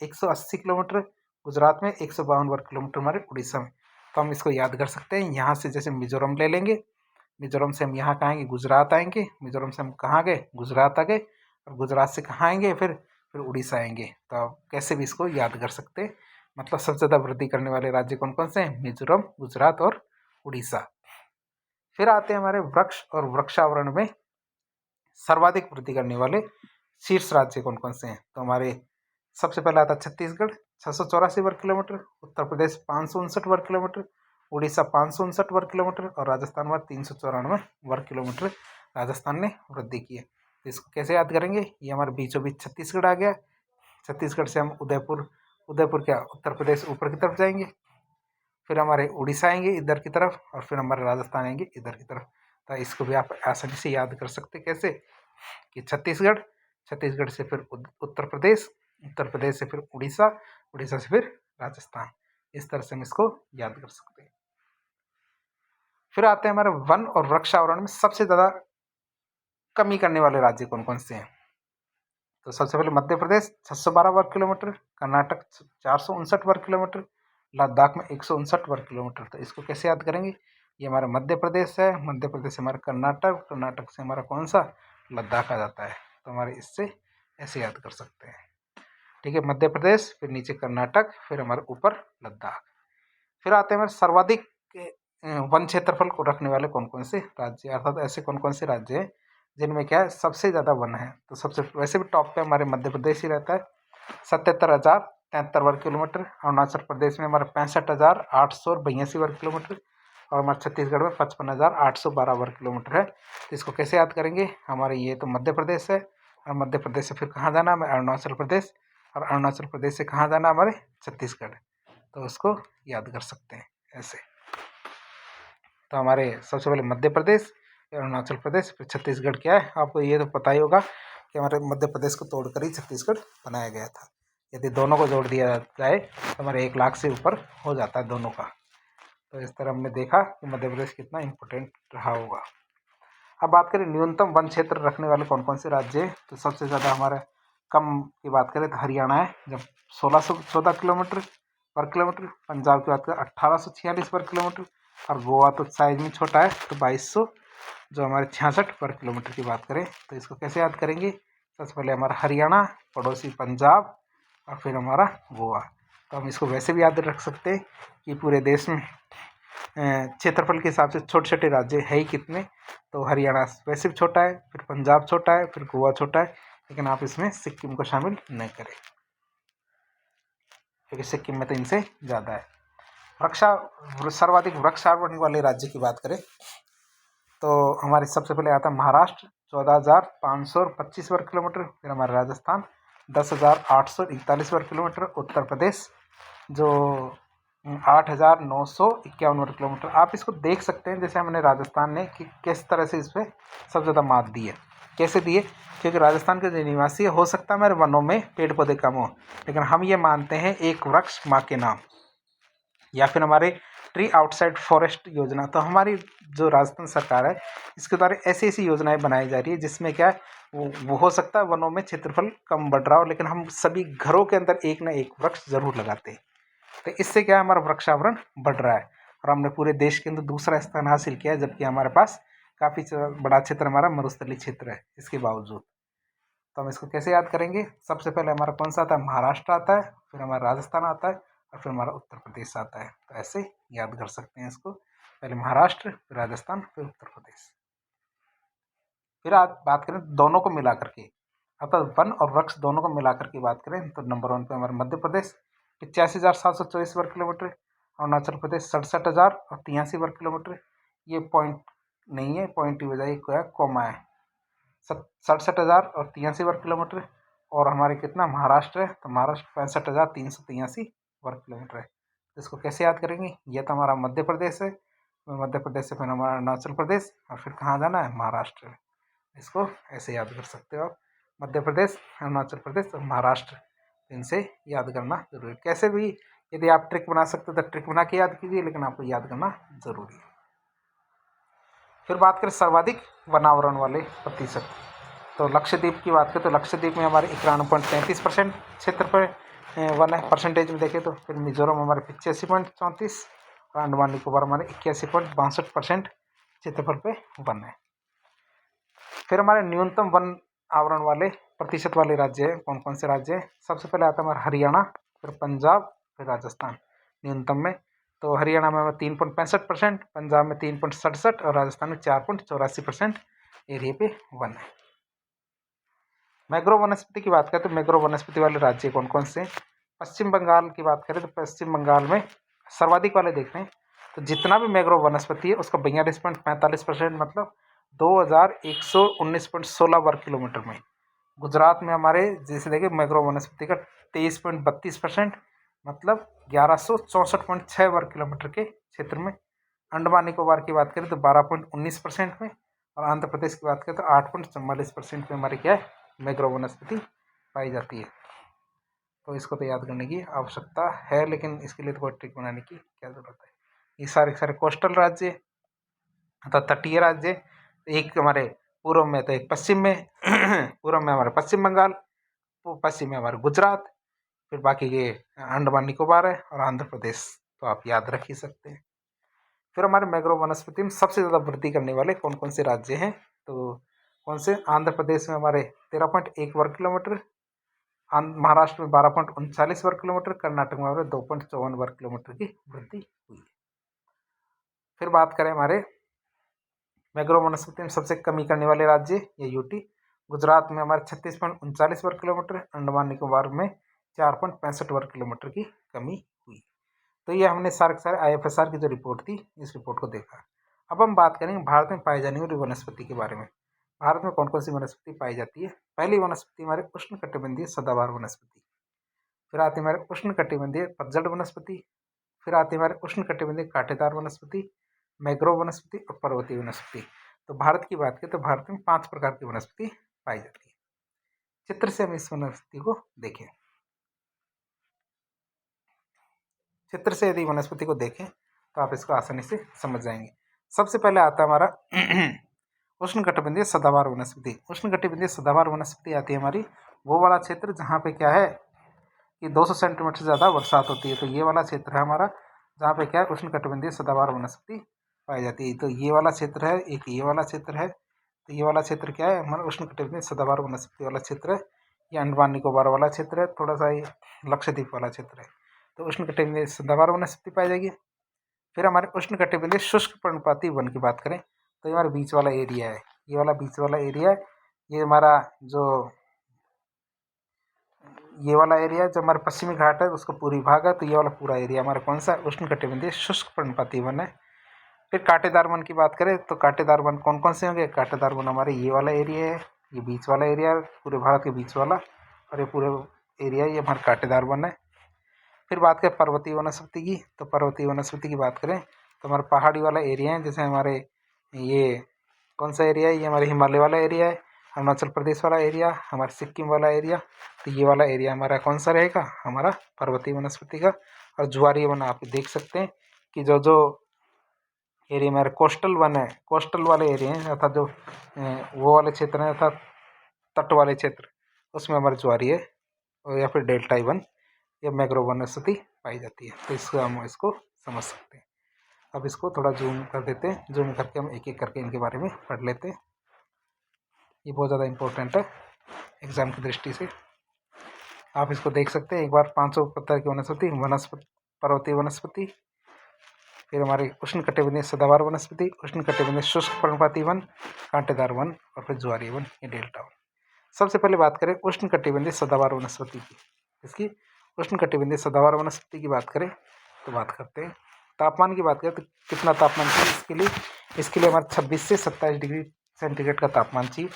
180 किलोमीटर, गुजरात में 152 वर्ग किलोमीटर, हमारे उड़ीसा में। तो हम इसको याद कर सकते हैं, यहाँ से जैसे मिजोरम ले लेंगे, मिजोरम से हम यहाँ कहाँ आएंगे, गुजरात आएंगे, मिजोरम से हम कहाँ गए, गुजरात आ गए, और गुजरात से कहाँ आएंगे, फिर उड़ीसा आएंगे। तो आप कैसे भी इसको याद कर सकते हैं। मतलब सबसे ज़्यादा वृद्धि करने वाले राज्य कौन कौन से हैं, मिजोरम, गुजरात और उड़ीसा। फिर आते हैं हमारे वृक्ष और वृक्षावरण में सर्वाधिक वृद्धि करने वाले शीर्ष राज्य कौन कौन से हैं। तो हमारे सबसे पहला आता है छत्तीसगढ़, 684 वर्ग किलोमीटर, उत्तर प्रदेश 559 वर्ग किलोमीटर, उड़ीसा 559 वर्ग किलोमीटर, और राजस्थान में 394 वर्ग किलोमीटर राजस्थान ने वृद्धि की है। तो इसको कैसे याद करेंगे, ये हमारे बीचों बीच छत्तीसगढ़ आ गया। छत्तीसगढ़ से हम उदयपुर क्या उत्तर प्रदेश ऊपर की तरफ जाएंगे, फिर हमारे उड़ीसा आएंगे इधर की तरफ, और फिर हमारे राजस्थान आएंगे इधर की तरफ। तो इसको भी आप आसानी से याद कर सकते कैसे, कि छत्तीसगढ़ से फिर उत्तर प्रदेश, उत्तर प्रदेश से फिर उड़ीसा, उड़ीसा से फिर राजस्थान। इस तरह से हम इसको याद कर सकते हैं। फिर आते हैं हमारे वन और वृक्ष आवरण में सबसे ज़्यादा कमी करने वाले राज्य कौन कौन से हैं। तो सबसे पहले मध्य प्रदेश 612 वर्ग किलोमीटर, कर्नाटक 459 वर्ग किलोमीटर, लद्दाख में 159 वर्ग किलोमीटर। तो इसको कैसे याद करेंगे, ये हमारा मध्य प्रदेश है, मध्य प्रदेश से हमारा कर्नाटक, कर्नाटक से हमारा कौन सा, लद्दाख आ जाता है। तो हमारे इससे ऐसे याद कर सकते हैं। ठीक है, मध्य प्रदेश, फिर नीचे कर्नाटक, फिर हमारे ऊपर लद्दाख। फिर आते हैं हमारे सर्वाधिक वन क्षेत्रफल को रखने वाले कौन कौन से राज्य, अर्थात ऐसे कौन कौन से राज्य हैं जिनमें क्या है सबसे ज़्यादा वन है। तो सबसे वैसे भी टॉप पे हमारे मध्य प्रदेश ही रहता है, 77,073 वर्ग किलोमीटर। अरुणाचल प्रदेश में हमारे 65,882 वर्ग किलोमीटर, और हमारे छत्तीसगढ़ में 55,812 वर्ग किलोमीटर है। तो इसको कैसे याद करेंगे, हमारे ये तो मध्य प्रदेश है, और मध्य प्रदेश से फिर कहाँ जाना है, अरुणाचल प्रदेश, और अरुणाचल प्रदेश से कहाँ जाना हमारे, छत्तीसगढ़। तो उसको याद कर सकते हैं ऐसे। तो हमारे सबसे पहले मध्य प्रदेश, अरुणाचल प्रदेश, फिर छत्तीसगढ़ क्या है, आपको ये तो पता ही होगा कि हमारे मध्य प्रदेश को तोड़कर ही छत्तीसगढ़ बनाया गया था। यदि दोनों को जोड़ दिया जाए तो हमारे 1 लाख से ऊपर हो जाता है दोनों का। तो इस तरह हमने देखा कि मध्य प्रदेश कितना इम्पोर्टेंट रहा होगा। अब बात करें न्यूनतम वन क्षेत्र रखने वाले कौन कौन से राज्य हैं। तो सबसे ज़्यादा हमारे कम की बात करें तो हरियाणा है, जब 1614 किलोमीटर वर्ग किलोमीटर। पंजाब की बात करें 1846 वर्ग किलोमीटर, और गोवा तो साइज में छोटा है तो 2200 जो हमारे 66 वर्ग किलोमीटर की बात करें। तो इसको कैसे याद करेंगे, सबसे पहले हमारा हरियाणा, पड़ोसी पंजाब, और फिर हमारा गोवा। तो हम इसको वैसे भी याद रख सकते हैं कि पूरे देश में क्षेत्रफल के हिसाब से छोटे छोटे राज्य है ही कितने। तो हरियाणा वैसे भी छोटा है, फिर पंजाब छोटा है, फिर गोवा छोटा है, लेकिन आप इसमें सिक्किम को शामिल नहीं करें क्योंकि सिक्किम में तो इनसे ज़्यादा है। सर्वाधिक वृक्षारोपण वाले राज्य की बात करें तो हमारे सबसे पहले आता है महाराष्ट्र 14,525 वर्ग किलोमीटर, फिर हमारा राजस्थान 10,841 वर्ग किलोमीटर, उत्तर प्रदेश जो 8,951 वर्ग किलोमीटर। आप इसको देख सकते हैं जैसे हमने राजस्थान ने कि किस तरह से इस पर सबसे ज़्यादा मात दी है। कैसे दिए, क्योंकि राजस्थान के जो निवासी हो सकता है हमारे वनों में पेड़ पौधे कम हो, लेकिन हम ये मानते हैं एक वृक्ष माँ के नाम, या फिर हमारे ट्री आउटसाइड फॉरेस्ट योजना। तो हमारी जो राजस्थान सरकार है इसके द्वारा ऐसी ऐसी योजनाएं बनाई जा रही है जिसमें क्या है वो हो सकता है वनों में क्षेत्रफल कम बढ़ रहा हो, लेकिन हम सभी घरों के अंदर एक ना एक वृक्ष जरूर लगाते हैं। तो इससे क्या है हमारा वृक्षावरण बढ़ रहा है, और हमने पूरे देश के अंदर दूसरा स्थान हासिल किया है, जबकि हमारे पास काफ़ी बड़ा क्षेत्र हमारा मरुस्थलीय क्षेत्र है इसके बावजूद। तो हम इसको कैसे याद करेंगे, सबसे पहले हमारा कौन सा आता है, महाराष्ट्र आता है, फिर हमारा राजस्थान आता है, और फिर हमारा उत्तर प्रदेश आता है। तो ऐसे याद कर सकते हैं इसको, पहले महाराष्ट्र, फिर राजस्थान, फिर उत्तर प्रदेश। फिर आप बात करें दोनों को मिला करके, अर्थात वन और वृक्ष दोनों को मिलाकर की बात करें तो नंबर 1 पे हमारा मध्य प्रदेश 85,724 वर्ग किलोमीटर, अरुणाचल प्रदेश 67,083 वर्ग किलोमीटर। ये पॉइंट नहीं है, पॉइंट की बजाय क्या है, कॉमा है, 67,083 वर्ग किलोमीटर। और हमारे कितना महाराष्ट्र है, तो महाराष्ट्र 65,383 वर्ग किलोमीटर है। तो इसको कैसे याद करेंगे, ये तो हमारा मध्य प्रदेश है, मध्य प्रदेश से फिर हमारा अरुणाचल प्रदेश, और फिर कहाँ जाना है, महाराष्ट्र। इसको ऐसे याद कर सकते हो आप, मध्य प्रदेश, अरुणाचल प्रदेश और महाराष्ट्र, इनसे याद करना जरूरी है। कैसे भी यदि आप ट्रिक बना सकते हो तो ट्रिक बना के याद कीजिए, लेकिन आपको याद करना जरूरी है। फिर बात करें सर्वाधिक वनावरण वाले प्रतिशत, तो लक्षद्वीप की बात करें तो लक्षद्वीप में हमारे 91.33% क्षेत्र पर वन है परसेंटेज में देखें तो। फिर मिजोरम हमारे 85.34, और अंडमान निकोबार हमारे 81.62% क्षेत्रफल पे वन है। फिर हमारे न्यूनतम वन आवरण वाले प्रतिशत वाले राज्य हैं, कौन कौन से राज्य हैं। सबसे पहले आता है हमारा हरियाणा, फिर पंजाब, फिर राजस्थान न्यूनतम में। तो हरियाणा में 3.65%, पंजाब में 3.67, और राजस्थान में 4.84% एरिया पे वन है। मैग्रोव वनस्पति की बात करें तो मैग्रोव वनस्पति वाले राज्य कौन कौन से। पश्चिम बंगाल की बात करें तो पश्चिम बंगाल में सर्वाधिक वाले देख रहे हैं, तो जितना भी मैग्रोव वनस्पति है उसका 42.45%, मतलब 2119.16 वर्ग किलोमीटर में। गुजरात में हमारे जैसे देखिए मैग्रोव वनस्पति का 23.32%, मतलब 1164.6 वर्ग किलोमीटर के क्षेत्र में। अंडमान निकोबार की बात करें तो 12.19% में, और आंध्र प्रदेश की बात करें तो 8.44% में हमारे क्या है मैंग्रोव वनस्पति पाई जाती है। तो इसको तो याद करने की आवश्यकता है, लेकिन इसके लिए तो कोई ट्रिक बनाने की क्या जरूरत है। ये सारे कोस्टल राज्य अथवा तटीय राज्य, एक हमारे पूर्व में तो एक पश्चिम में पूर्व में हमारे पश्चिम बंगाल, पश्चिम में हमारे गुजरात, फिर बाकी के अंडमान निकोबार है और आंध्र प्रदेश, तो आप याद रख ही सकते हैं। फिर हमारे मैंग्रोव वनस्पति में सबसे ज़्यादा वृद्धि करने वाले कौन कौन से राज्य हैं, तो कौन से, आंध्र प्रदेश में हमारे 13.1 वर्ग किलोमीटर, महाराष्ट्र में 12.39 वर्ग किलोमीटर, कर्नाटक में हमारे 2.54 वर्ग किलोमीटर की वृद्धि हुई है। फिर बात करें हमारे मैंग्रोव वनस्पति में सबसे कमी करने वाले राज्य, ये यूटी, गुजरात में हमारे 36.39 वर्ग किलोमीटर, अंडमान निकोबार में 4.65 वर्ग किलोमीटर की कमी हुई। तो ये हमने सारे IFSR की जो रिपोर्ट थी, इस रिपोर्ट को देखा। अब हम बात करेंगे भारत में पाई जाने वाली वनस्पति के बारे में। भारत में कौन कौन सी वनस्पति पाई जाती है। पहली वनस्पति हमारे उष्णकटिबंधीय सदाबहार वनस्पति, फिर आती है हमारे उष्णकटिबंधीय पतझड़ वनस्पति, फिर आती है हमारे उष्णकटिबंधीय कांटेदार वनस्पति, मैंग्रोव वनस्पति और पर्वतीय वनस्पति। तो भारत की बात करें तो भारत में 5 प्रकार की वनस्पति पाई जाती है। चित्र से हम इस वनस्पति को देखें। चित्र से यदि वनस्पति को देखें तो आप इसको आसानी से समझ जाएंगे। सबसे पहले आता है हमारा उष्णकटिबंधीय सदाबहार वनस्पति। उष्णकटिबंधीय सदाबहार वनस्पति आती है हमारी वो वाला क्षेत्र जहाँ पे क्या है कि 200 सेंटीमीटर से ज़्यादा बरसात होती है। तो ये वाला क्षेत्र है हमारा जहाँ पे क्या है उष्णकटिबंधीय सदाबहार वनस्पति पाई जाती है। तो ये वाला क्षेत्र है, एक ये वाला क्षेत्र है। तो ये वाला क्षेत्र क्या है हमारा उष्णकटिबंधीय सदाबहार वनस्पति वाला क्षेत्र है। ये अंडमान निकोबार वाला क्षेत्र है, थोड़ा सा ये लक्षद्वीप वाला क्षेत्र है। तो उष्णकटिबंधीय सदाबहार वनस्पति पाई जाएगी। फिर हमारे उष्णकटिबंधीय शुष्क पर्णपाती वन की बात करें तो ये हमारा बीच वाला एरिया है, ये वाला बीच वाला एरिया है। ये हमारा जो ये वाला एरिया जो हमारे पश्चिमी घाट है उसका पूरी भाग है। तो ये वाला पूरा एरिया हमारा कौन सा उष्णकटिबंधीय शुष्क पर्णपाती वन है। फिर कांटेदार वन की बात करें तो कांटेदार वन कौन कौन से होंगे। कांटेदार वन हमारे ये वाला एरिया है, ये बीच वाला एरिया है, पूरे भारत के बीच वाला, और ये पूरे एरिया ये हमारा कांटेदार वन है। फिर बात करें पर्वतीय वनस्पति की, तो पर्वतीय वनस्पति की बात करें तो हमारा पहाड़ी वाला एरिया है। जैसे हमारे ये कौन सा एरिया है, ये हमारे हिमालय वाला एरिया है, अरुणाचल प्रदेश वाला एरिया, हमारे सिक्किम वाला एरिया। तो ये वाला एरिया हमारा कौन सा रहेगा, हमारा पर्वतीय वनस्पति का। और ज्वारीय वन आप देख सकते हैं कि जो जो एरिया हमारे कोस्टल वन है, कोस्टल वाले एरिया हैं अर्थात जो वो वाले क्षेत्र हैं अर्थात तट वाले क्षेत्र, उसमें हमारे ज्वारीय या फिर डेल्टाई वन या मैंग्रोव वनस्पति पाई जाती है। तो इसको हम इसको समझ सकते हैं। अब इसको थोड़ा जूम कर देते हैं, जूम करके हम एक एक करके इनके बारे में पढ़ लेते हैं। ये बहुत ज़्यादा इम्पोर्टेंट है एग्जाम की दृष्टि से। आप इसको देख सकते हैं एक बार। 500 प्रकार की वनस्पति, पर्वतीय वनस्पति, फिर हमारे उष्णकटिबंधीय सदाबहार वनस्पति, उष्णकटिबंधीय शुष्क पर्णपाती वन, कांटेदार वन और फिर ज्वारीय वन, ये डेल्टा वन। सबसे पहले बात करें उष्णकटिबंधीय सदाबहार वनस्पति की। इसकी उष्णकटिबंधीय सदाबहार वनस्पति की बात करें तो बात करते हैं तापमान की। बात करें तो कितना तापमान चाहिए इसके लिए हमारे 26 से 27 डिग्री सेंटीग्रेड का तापमान चाहिए।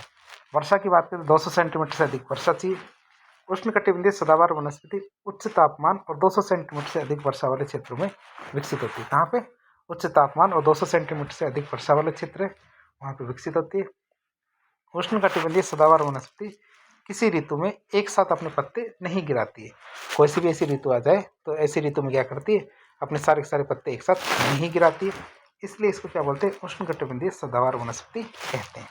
वर्षा की बात करें तो 200 सेंटीमीटर से अधिक वर्षा चाहिए। उष्णकटिबंधीय सदाबहार वनस्पति उच्च तापमान और 200 सेंटीमीटर से अधिक वर्षा वाले क्षेत्रों में विकसित होती है। कहाँ पे उच्च तापमान और 200 सेंटीमीटर से अधिक वर्षा वाले क्षेत्र है वहाँ पे विकसित होती है। उष्णकटिबंधीय सदाबहार वनस्पति किसी ऋतु में एक साथ अपने पत्ते नहीं गिराती है। कोई सी भी ऐसी ऋतु आ जाए तो ऐसी ऋतु में क्या करती है, अपने सारे पत्ते एक साथ नहीं गिराती है, इसलिए इसको क्या बोलते हैं, उष्णकटिबंधीय सदाबहार वनस्पति कहते हैं।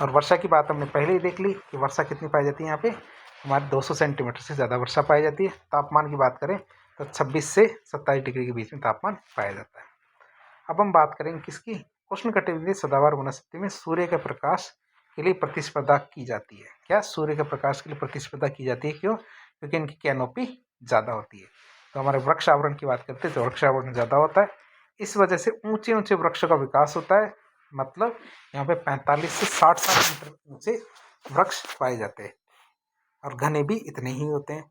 और वर्षा की बात हमने पहले ही देख ली कि वर्षा कितनी पाई जाती है, यहाँ पे हमारे 200 सेंटीमीटर से ज़्यादा वर्षा पाई जाती है। तापमान की बात करें तो 26 से 27 डिग्री के बीच में तापमान पाया जाता है। अब हम बात करेंगे किसकी, उष्णकटिबंधीय सदाबहार वनस्पति में सूर्य के प्रकाश के लिए प्रतिस्पर्धा की जाती है। क्या सूर्य के प्रकाश के लिए प्रतिस्पर्धा की जाती है, क्यों, क्योंकि इनकी कैनोपी ज़्यादा होती है। तो हमारे वृक्ष आवरण की बात करते हैं तो वृक्ष आवरण ज़्यादा होता है, इस वजह से ऊंचे ऊंचे वृक्षों का विकास होता है। मतलब यहाँ पे 45 से 60 मीटर ऊंचे वृक्ष पाए जाते हैं और घने भी इतने ही होते हैं।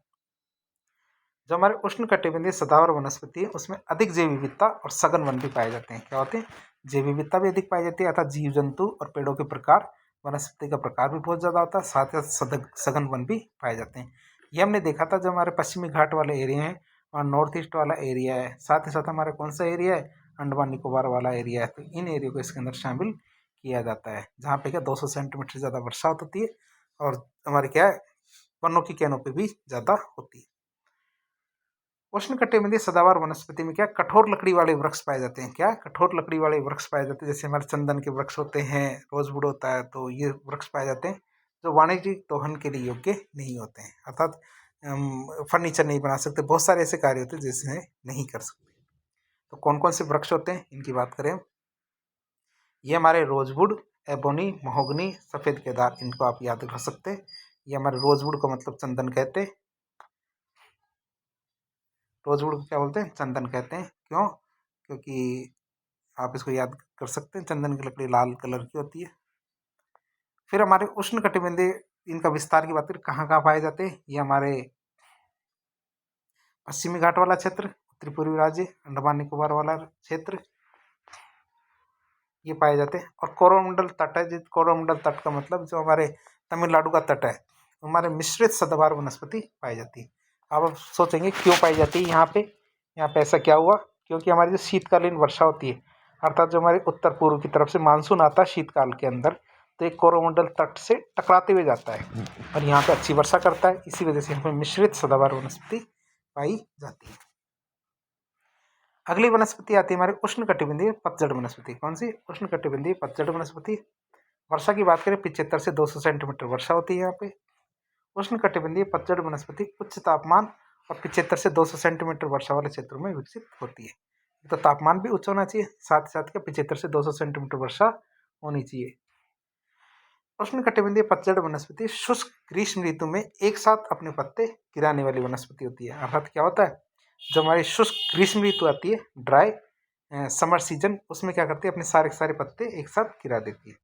जो हमारे उष्णकटिबंधीय सदाबहार वनस्पति है उसमें अधिक जैव विविधता और सघन वन भी पाए जाते हैं। क्या होते हैं, जैव विविधता भी अधिक पाई जाती है अर्थात जीव जंतु और पेड़ों के प्रकार, वनस्पति का प्रकार भी बहुत ज़्यादा होता है, साथ ही साथ सघन वन भी पाए जाते हैं। ये हमने देखा था जो हमारे पश्चिमी घाट वाले एरिया है और नॉर्थ ईस्ट वाला एरिया है, साथ ही साथ हमारा कौन सा एरिया है, अंडमान निकोबार वाला एरिया है। तो इन एरिया को इसके अंदर शामिल किया जाता है जहाँ पे क्या 200 सेंटीमीटर से ज़्यादा वर्षा होती है, और हमारे क्या है वनों की कैनोपी भी ज़्यादा होती है। उष्णकटिबंधीय सदाबहार वनस्पति में क्या कठोर लकड़ी वाले वृक्ष पाए जाते हैं। क्या कठोर लकड़ी वाले वृक्ष पाए जाते हैं, जैसे हमारे चंदन के वृक्ष होते हैं, रोजवुड होता है, तो ये वृक्ष पाए जाते हैं जो वाणिज्यिक दोहन के लिए योग्य नहीं होते हैं, अर्थात फर्नीचर नहीं बना सकते, बहुत सारे ऐसे कार्य होते हैं जिसमें नहीं कर सकते। तो कौन कौन से वृक्ष होते हैं इनकी बात करें, ये हमारे रोजवुड, एबोनी, महोगनी, सफ़ेद केदार, इनको आप याद रख सकते हैं। ये हमारे रोजवुड का मतलब चंदन कहते हैं, रोजवुड को क्या बोलते हैं, चंदन कहते हैं। क्यों? क्योंकि आप इसको याद कर सकते हैं, चंदन की लकड़ी लाल कलर की होती है। फिर हमारे उष्ण कटिबंधीय, इनका विस्तार की बात करें कहाँ कहाँ पाए जाते हैं, ये हमारे पश्चिमी घाट वाला क्षेत्र, उत्तरी पूर्वी राज्य, अंडमान निकोबार वाला क्षेत्र, ये पाए जाते हैं। और कोरोमंडल तट है, जिस कोरोमंडल तट का मतलब जो हमारे तमिलनाडु का तट है, हमारे मिश्रित सदाबहार वनस्पति पाई जाती है। अब आप सोचेंगे क्यों पाई जाती है यहाँ पे ऐसा क्या हुआ? क्योंकि हमारी जो शीतकालीन वर्षा होती है, अर्थात जो हमारे उत्तर पूर्व की तरफ से मानसून आता है शीतकाल के अंदर, तो एक कोरोमंडल तट से टकराते हुए जाता है और यहाँ पे अच्छी वर्षा करता है, इसी वजह से यहाँ पे मिश्रित सदाबहार वनस्पति पाई जाती है। अगली वनस्पति आती है हमारी उष्णकटिबंधीय पतझड़ वनस्पति। कौन सी? उष्णकटिबंधीय पतझड़ वनस्पति। वर्षा की बात करें 75 से 200 सेंटीमीटर वर्षा होती है यहाँ पे। उष्णकटिबंधीय पतझड़ वनस्पति उच्च तापमान और 75 से 200 सेंटीमीटर वर्षा वाले क्षेत्रों में विकसित होती है। तो तापमान भी उच्च होना चाहिए, साथ साथ के 75 से 200 सेंटीमीटर वर्षा होनी चाहिए। उष्णकटिबंधीय पतझड़ वनस्पति शुष्क ग्रीष्म ऋतु में एक साथ अपने पत्ते गिराने वाली वनस्पति होती है। अर्थात क्या होता है, जो हमारी शुष्क ग्रीष्म ऋतु आती है, ड्राई समर सीजन, उसमें क्या करती है, अपने सारे के सारे पत्ते एक साथ गिरा देती है।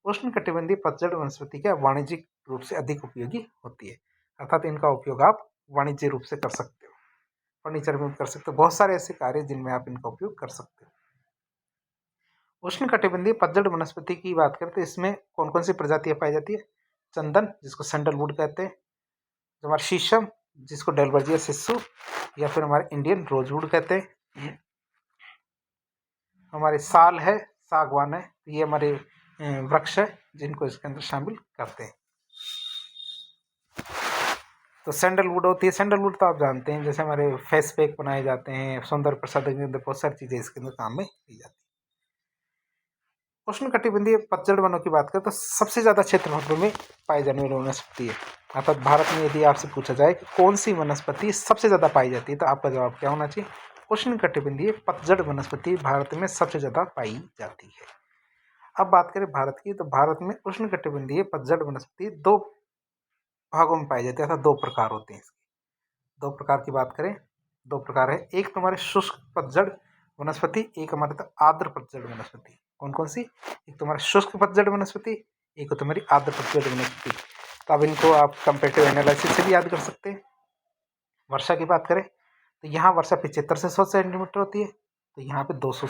उष्णकटिबंधीय पतझड़ वनस्पति क्या वाणिज्यिक रूप से अधिक उपयोगी होती है, अर्थात इनका उपयोग आप वाणिज्य रूप से कर सकते हो, फर्नीचर में कर सकते हो, बहुत सारे ऐसे कार्य जिनमें आप इनका उपयोग कर सकते हो। उष्णकटिबंधीय पतझड़ वनस्पति की बात करें तो इसमें कौन कौन सी प्रजातियां पाई जाती है? चंदन, जिसको सैंडलवुड कहते हैं, जो हमारा शीशम, जिसको डेलवर्जिया सिसु या फिर हमारे इंडियन रोजवुड कहते हैं, हमारे साल है, सागवान है, ये हमारे वृक्ष है जिनको इसके अंदर शामिल करते हैं। तो सैंडलवुड होती है, सैंडलवुड तो आप जानते हैं, जैसे हमारे फेस पैक बनाए जाते हैं, सौंदर्य प्रसाधन के अंदर बहुत सारी चीज़ें इसके अंदर काम में ली जाती है। उष्णकटिबंधीय पतझड़ वनों की बात करें तो सबसे ज़्यादा क्षेत्रफल में पाई जाने वाली वनस्पति है, अर्थात भारत में यदि आपसे पूछा जाए कि कौन सी वनस्पति सबसे ज़्यादा पाई जाती है, तो आपका जवाब क्या होना चाहिए? उष्णकटिबंधीय पतझड़ वनस्पति भारत में सबसे ज़्यादा पाई जाती है। अब बात करें भारत की, तो भारत में उष्णकटिबंधीय पतझड़ वनस्पति दो भागों में पाई जाती है, अर्थात दो प्रकार होते हैं इसके। दो प्रकार की बात करें, दो प्रकार है, एक तुम्हारे शुष्क पतझड़ वनस्पति, एक हमारे आर्द्र पतझड़ वनस्पति। कौन कौन सी? एक तुम्हारा शुष्क पतझड़ वनस्पति, एक तुम्हारी आर्द्र पतझड़ वनस्पति। तो अब इनको आप कंपेरेटिव एनालिसिस से भी याद कर सकते हैं। वर्षा की बात करें तो यहाँ वर्षा 75 से 100 सेंटीमीटर होती है, तो यहाँ पे 200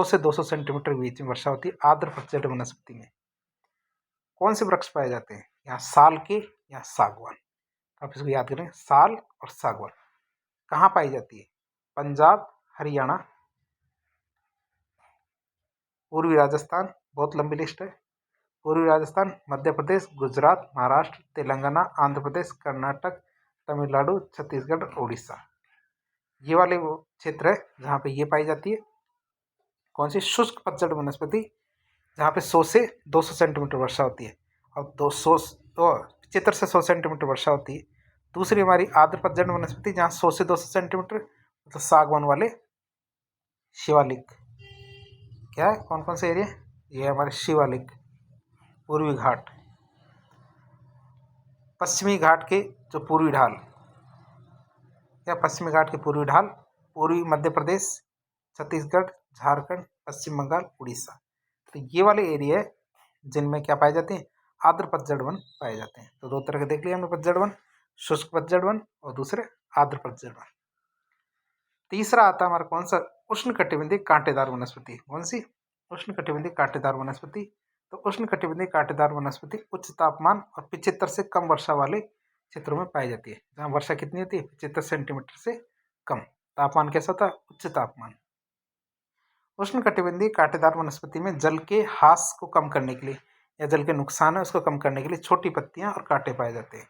से 200 सेंटीमीटर के बीच में वर्षा होती है आर्द्र पतझड़ वनस्पति में। कौन से वृक्ष पाए जाते हैं? यहाँ साल के या सागवान। आप इसको याद करें, साल और सागवान। कहाँ पाई जाती है? पंजाब, हरियाणा, पूर्वी राजस्थान, बहुत लंबी लिस्ट है, पूर्वी राजस्थान, मध्य प्रदेश, गुजरात, महाराष्ट्र, तेलंगाना, आंध्र प्रदेश, कर्नाटक, तमिलनाडु, छत्तीसगढ़, उड़ीसा। ये वाले वो क्षेत्र है जहाँ पे ये पाई जाती है। कौन सी? शुष्क पतझड़ वनस्पति, जहाँ पे 100 से 200 सेंटीमीटर वर्षा होती है और 75 से 100 सेंटीमीटर वर्षा होती है। दूसरी हमारी आर्द्र पतझड़ वनस्पति, जहाँ 100 से 200 सेंटीमीटर, मतलब सागवान वाले शिवालिक। क्या है, कौन कौन से एरिया? ये हमारे शिवालिक, पूर्वी घाट, पश्चिमी घाट के जो पूर्वी ढाल, या पश्चिमी घाट के पूर्वी ढाल, पूर्वी मध्य प्रदेश, छत्तीसगढ़, झारखंड, पश्चिम बंगाल, उड़ीसा। तो ये वाले एरिया है जिनमें क्या पाए जाते हैं? आर्द्र पतझड़ वन पाए जाते हैं। तो दो तरह के देख लिया हमने पतझड़ वन, शुष्क पतझड़ वन और दूसरे आर्द्र पतझड़ वन। तीसरा आता है हमारा कौन सा? उष्णकटिबंधीय कांटेदार वनस्पति। कौन सी? उष्णकटिबंधीय कांटेदार वनस्पति। तो उष्णकटिबंधीय कांटेदार वनस्पति उच्च तापमान और 75 से कम वर्षा वाले क्षेत्रों में पाई जाती है, जहाँ वर्षा कितनी होती है? 75 सेंटीमीटर से कम। तापमान कैसा था? उच्च तापमान। उष्णकटिबंधीय कांटेदार वनस्पति में जल के ह्रास को कम करने के लिए या जल के नुकसान है उसको कम करने के लिए छोटी पत्तियां और कांटे पाए जाते हैं।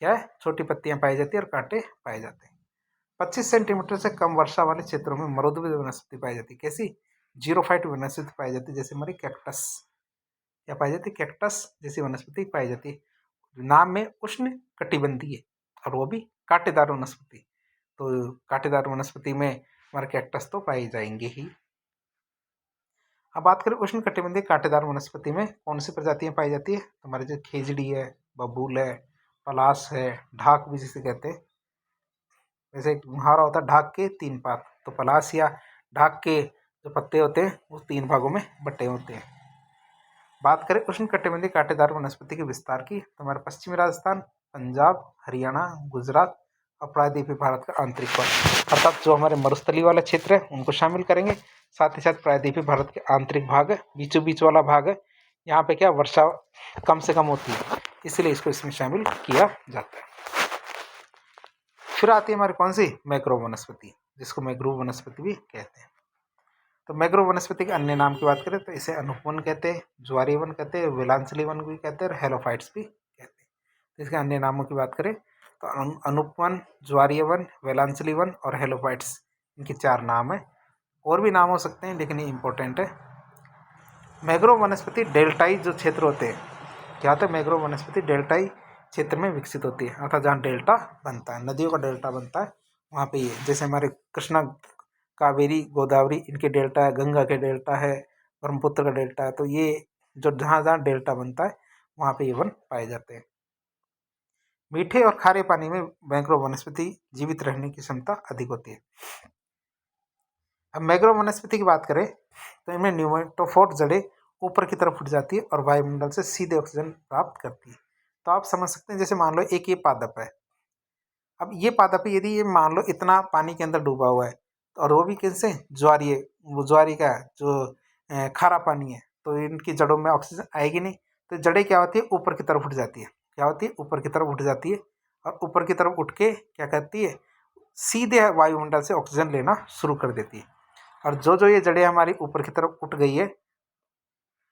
क्या है? छोटी पत्तियां पाई जाती है और कांटे पाए जाते हैं। 25 सेंटीमीटर से कम वर्षा वाले क्षेत्रों में मरुद्वीय वनस्पति पाई जाती है। कैसी? जीरोफाइट वनस्पति पाई जाती है, जैसे हमारी कैक्टस। क्या पाई जाती है? कैक्टस जैसी वनस्पति पाई जाती है। नाम में उष्ण कटिबंधीय और वो भी कांटेदार वनस्पति। तो कांटेदार वनस्पति में हमारे कैक्टस तो पाई जाएंगे ही। अब बात करें उष्ण कटिबंधीय कांटेदार वनस्पति में कौन सी प्रजातियां पाई जाती है, तो हमारे जो खेजड़ी है, बबूल है, पलाश है, ढाक भी जिसे कहते हैं। जैसे एक मुहावरा होता है, ढाक के 3 पात, तो पलाश या ढाक के जो पत्ते होते हैं वो 3 भागों में बटे होते हैं। बात करें उष्ण कटिबंधीय कांटेदार वनस्पति के विस्तार की, तो हमारे पश्चिमी राजस्थान, पंजाब, हरियाणा, गुजरात और प्रायद्वीपीय भारत का आंतरिक भाग, अर्थात जो हमारे मरुस्थलीय वाला क्षेत्र है उनको शामिल करेंगे। साथ ही साथ प्रायद्वीपीय भारत के आंतरिक भाग है, बीचों बीच वाला भाग है, यहाँ पे क्या वर्षा कम से कम होती है, इसलिए इसको इसमें शामिल किया जाता है। फिर आती है हमारी कौन सी? मैग्रोव वनस्पति, जिसको मैग्रोव वनस्पति भी कहते हैं। तो मैग्रोव वनस्पति के अन्य नाम की बात करें तो इसे अनुपवन कहते हैं, ज्वारीय वन कहते हैं, वेलांचली वन भी कहते हैं और हेलोफाइट्स भी कहते हैं। तो इसके अन्य नामों की बात करें तो अनुपवन, ज्वारीय वन, वेलांचली वन और हेलोफाइट्स, इनके 4 नाम है। और भी नाम हो सकते हैं लेकिन ये इंपॉर्टेंट है। मैग्रोव वनस्पति डेल्टाई जो क्षेत्र होते हैं, क्या होता है? मैग्रोव वनस्पति डेल्टाई क्षेत्र में विकसित होती है, अर्थात जहाँ डेल्टा बनता है, नदियों का डेल्टा बनता है वहाँ पे ये, जैसे हमारे कृष्णा, कावेरी, गोदावरी इनके डेल्टा है, गंगा के डेल्टा है, ब्रह्मपुत्र का डेल्टा है। तो ये जो जहाँ जहाँ डेल्टा बनता है वहाँ पे ये वन पाए जाते हैं। मीठे और खारे पानी में मैग्रोव वनस्पति जीवित रहने की क्षमता अधिक होती है। अब मैग्रोव वनस्पति की बात करें तो इनमें न्यूमेटोफोर जड़ें ऊपर की तरफ उठ जाती है और वायुमंडल से सीधे ऑक्सीजन प्राप्त करती है। तो आप समझ सकते हैं, जैसे मान लो एक ये पादप है। अब ये पादप यदि ये मान लो इतना पानी के अंदर डूबा हुआ है और वो भी कैसे? ज्वारीय, वो ज्वारी का जो खारा पानी है, तो इनकी जड़ों में ऑक्सीजन आएगी नहीं। तो जड़ें क्या होती है? ऊपर की तरफ उठ जाती है। क्या होती है? ऊपर की तरफ उठ जाती है और ऊपर की तरफ उठ के क्या करती है? सीधे वायुमंडल से ऑक्सीजन लेना शुरू कर देती है। और जो ये जड़ें हमारी ऊपर की तरफ उठ गई है,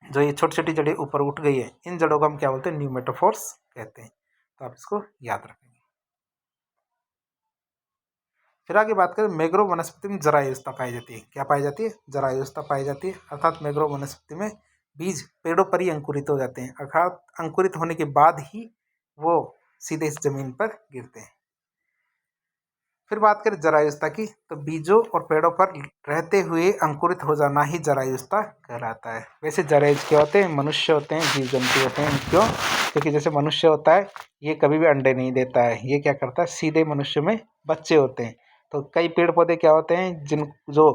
जो ये छोटी छोटी जड़ें ऊपर उठ गई है, इन जड़ों को हम क्या बोलते हैं? न्यूमेटोफोर्स कहते हैं। तो आप इसको याद रखेंगे। फिर आगे बात करें, मैग्रोव वनस्पति में जरायुस्ता पाई जाती है। क्या पाई जाती है? जरायुस्ता पाई जाती है, अर्थात मैग्रोव वनस्पति में बीज पेड़ों पर ही अंकुरित हो जाते हैं, अर्थात अंकुरित होने के बाद ही वो सीधे इस जमीन पर गिरते हैं। फिर बात करें जरायुस्ता की, तो बीजों और पेड़ों पर रहते हुए अंकुरित हो जाना ही जरायुस्ता कहलाता है। वैसे जरायुज क्या होते हैं? मनुष्य होते हैं, जीव जंतु होते हैं। क्यों? क्योंकि जैसे मनुष्य होता है ये कभी भी अंडे नहीं देता है, ये क्या करता है? सीधे मनुष्य में बच्चे होते हैं। तो कई पेड़ पौधे क्या होते हैं जो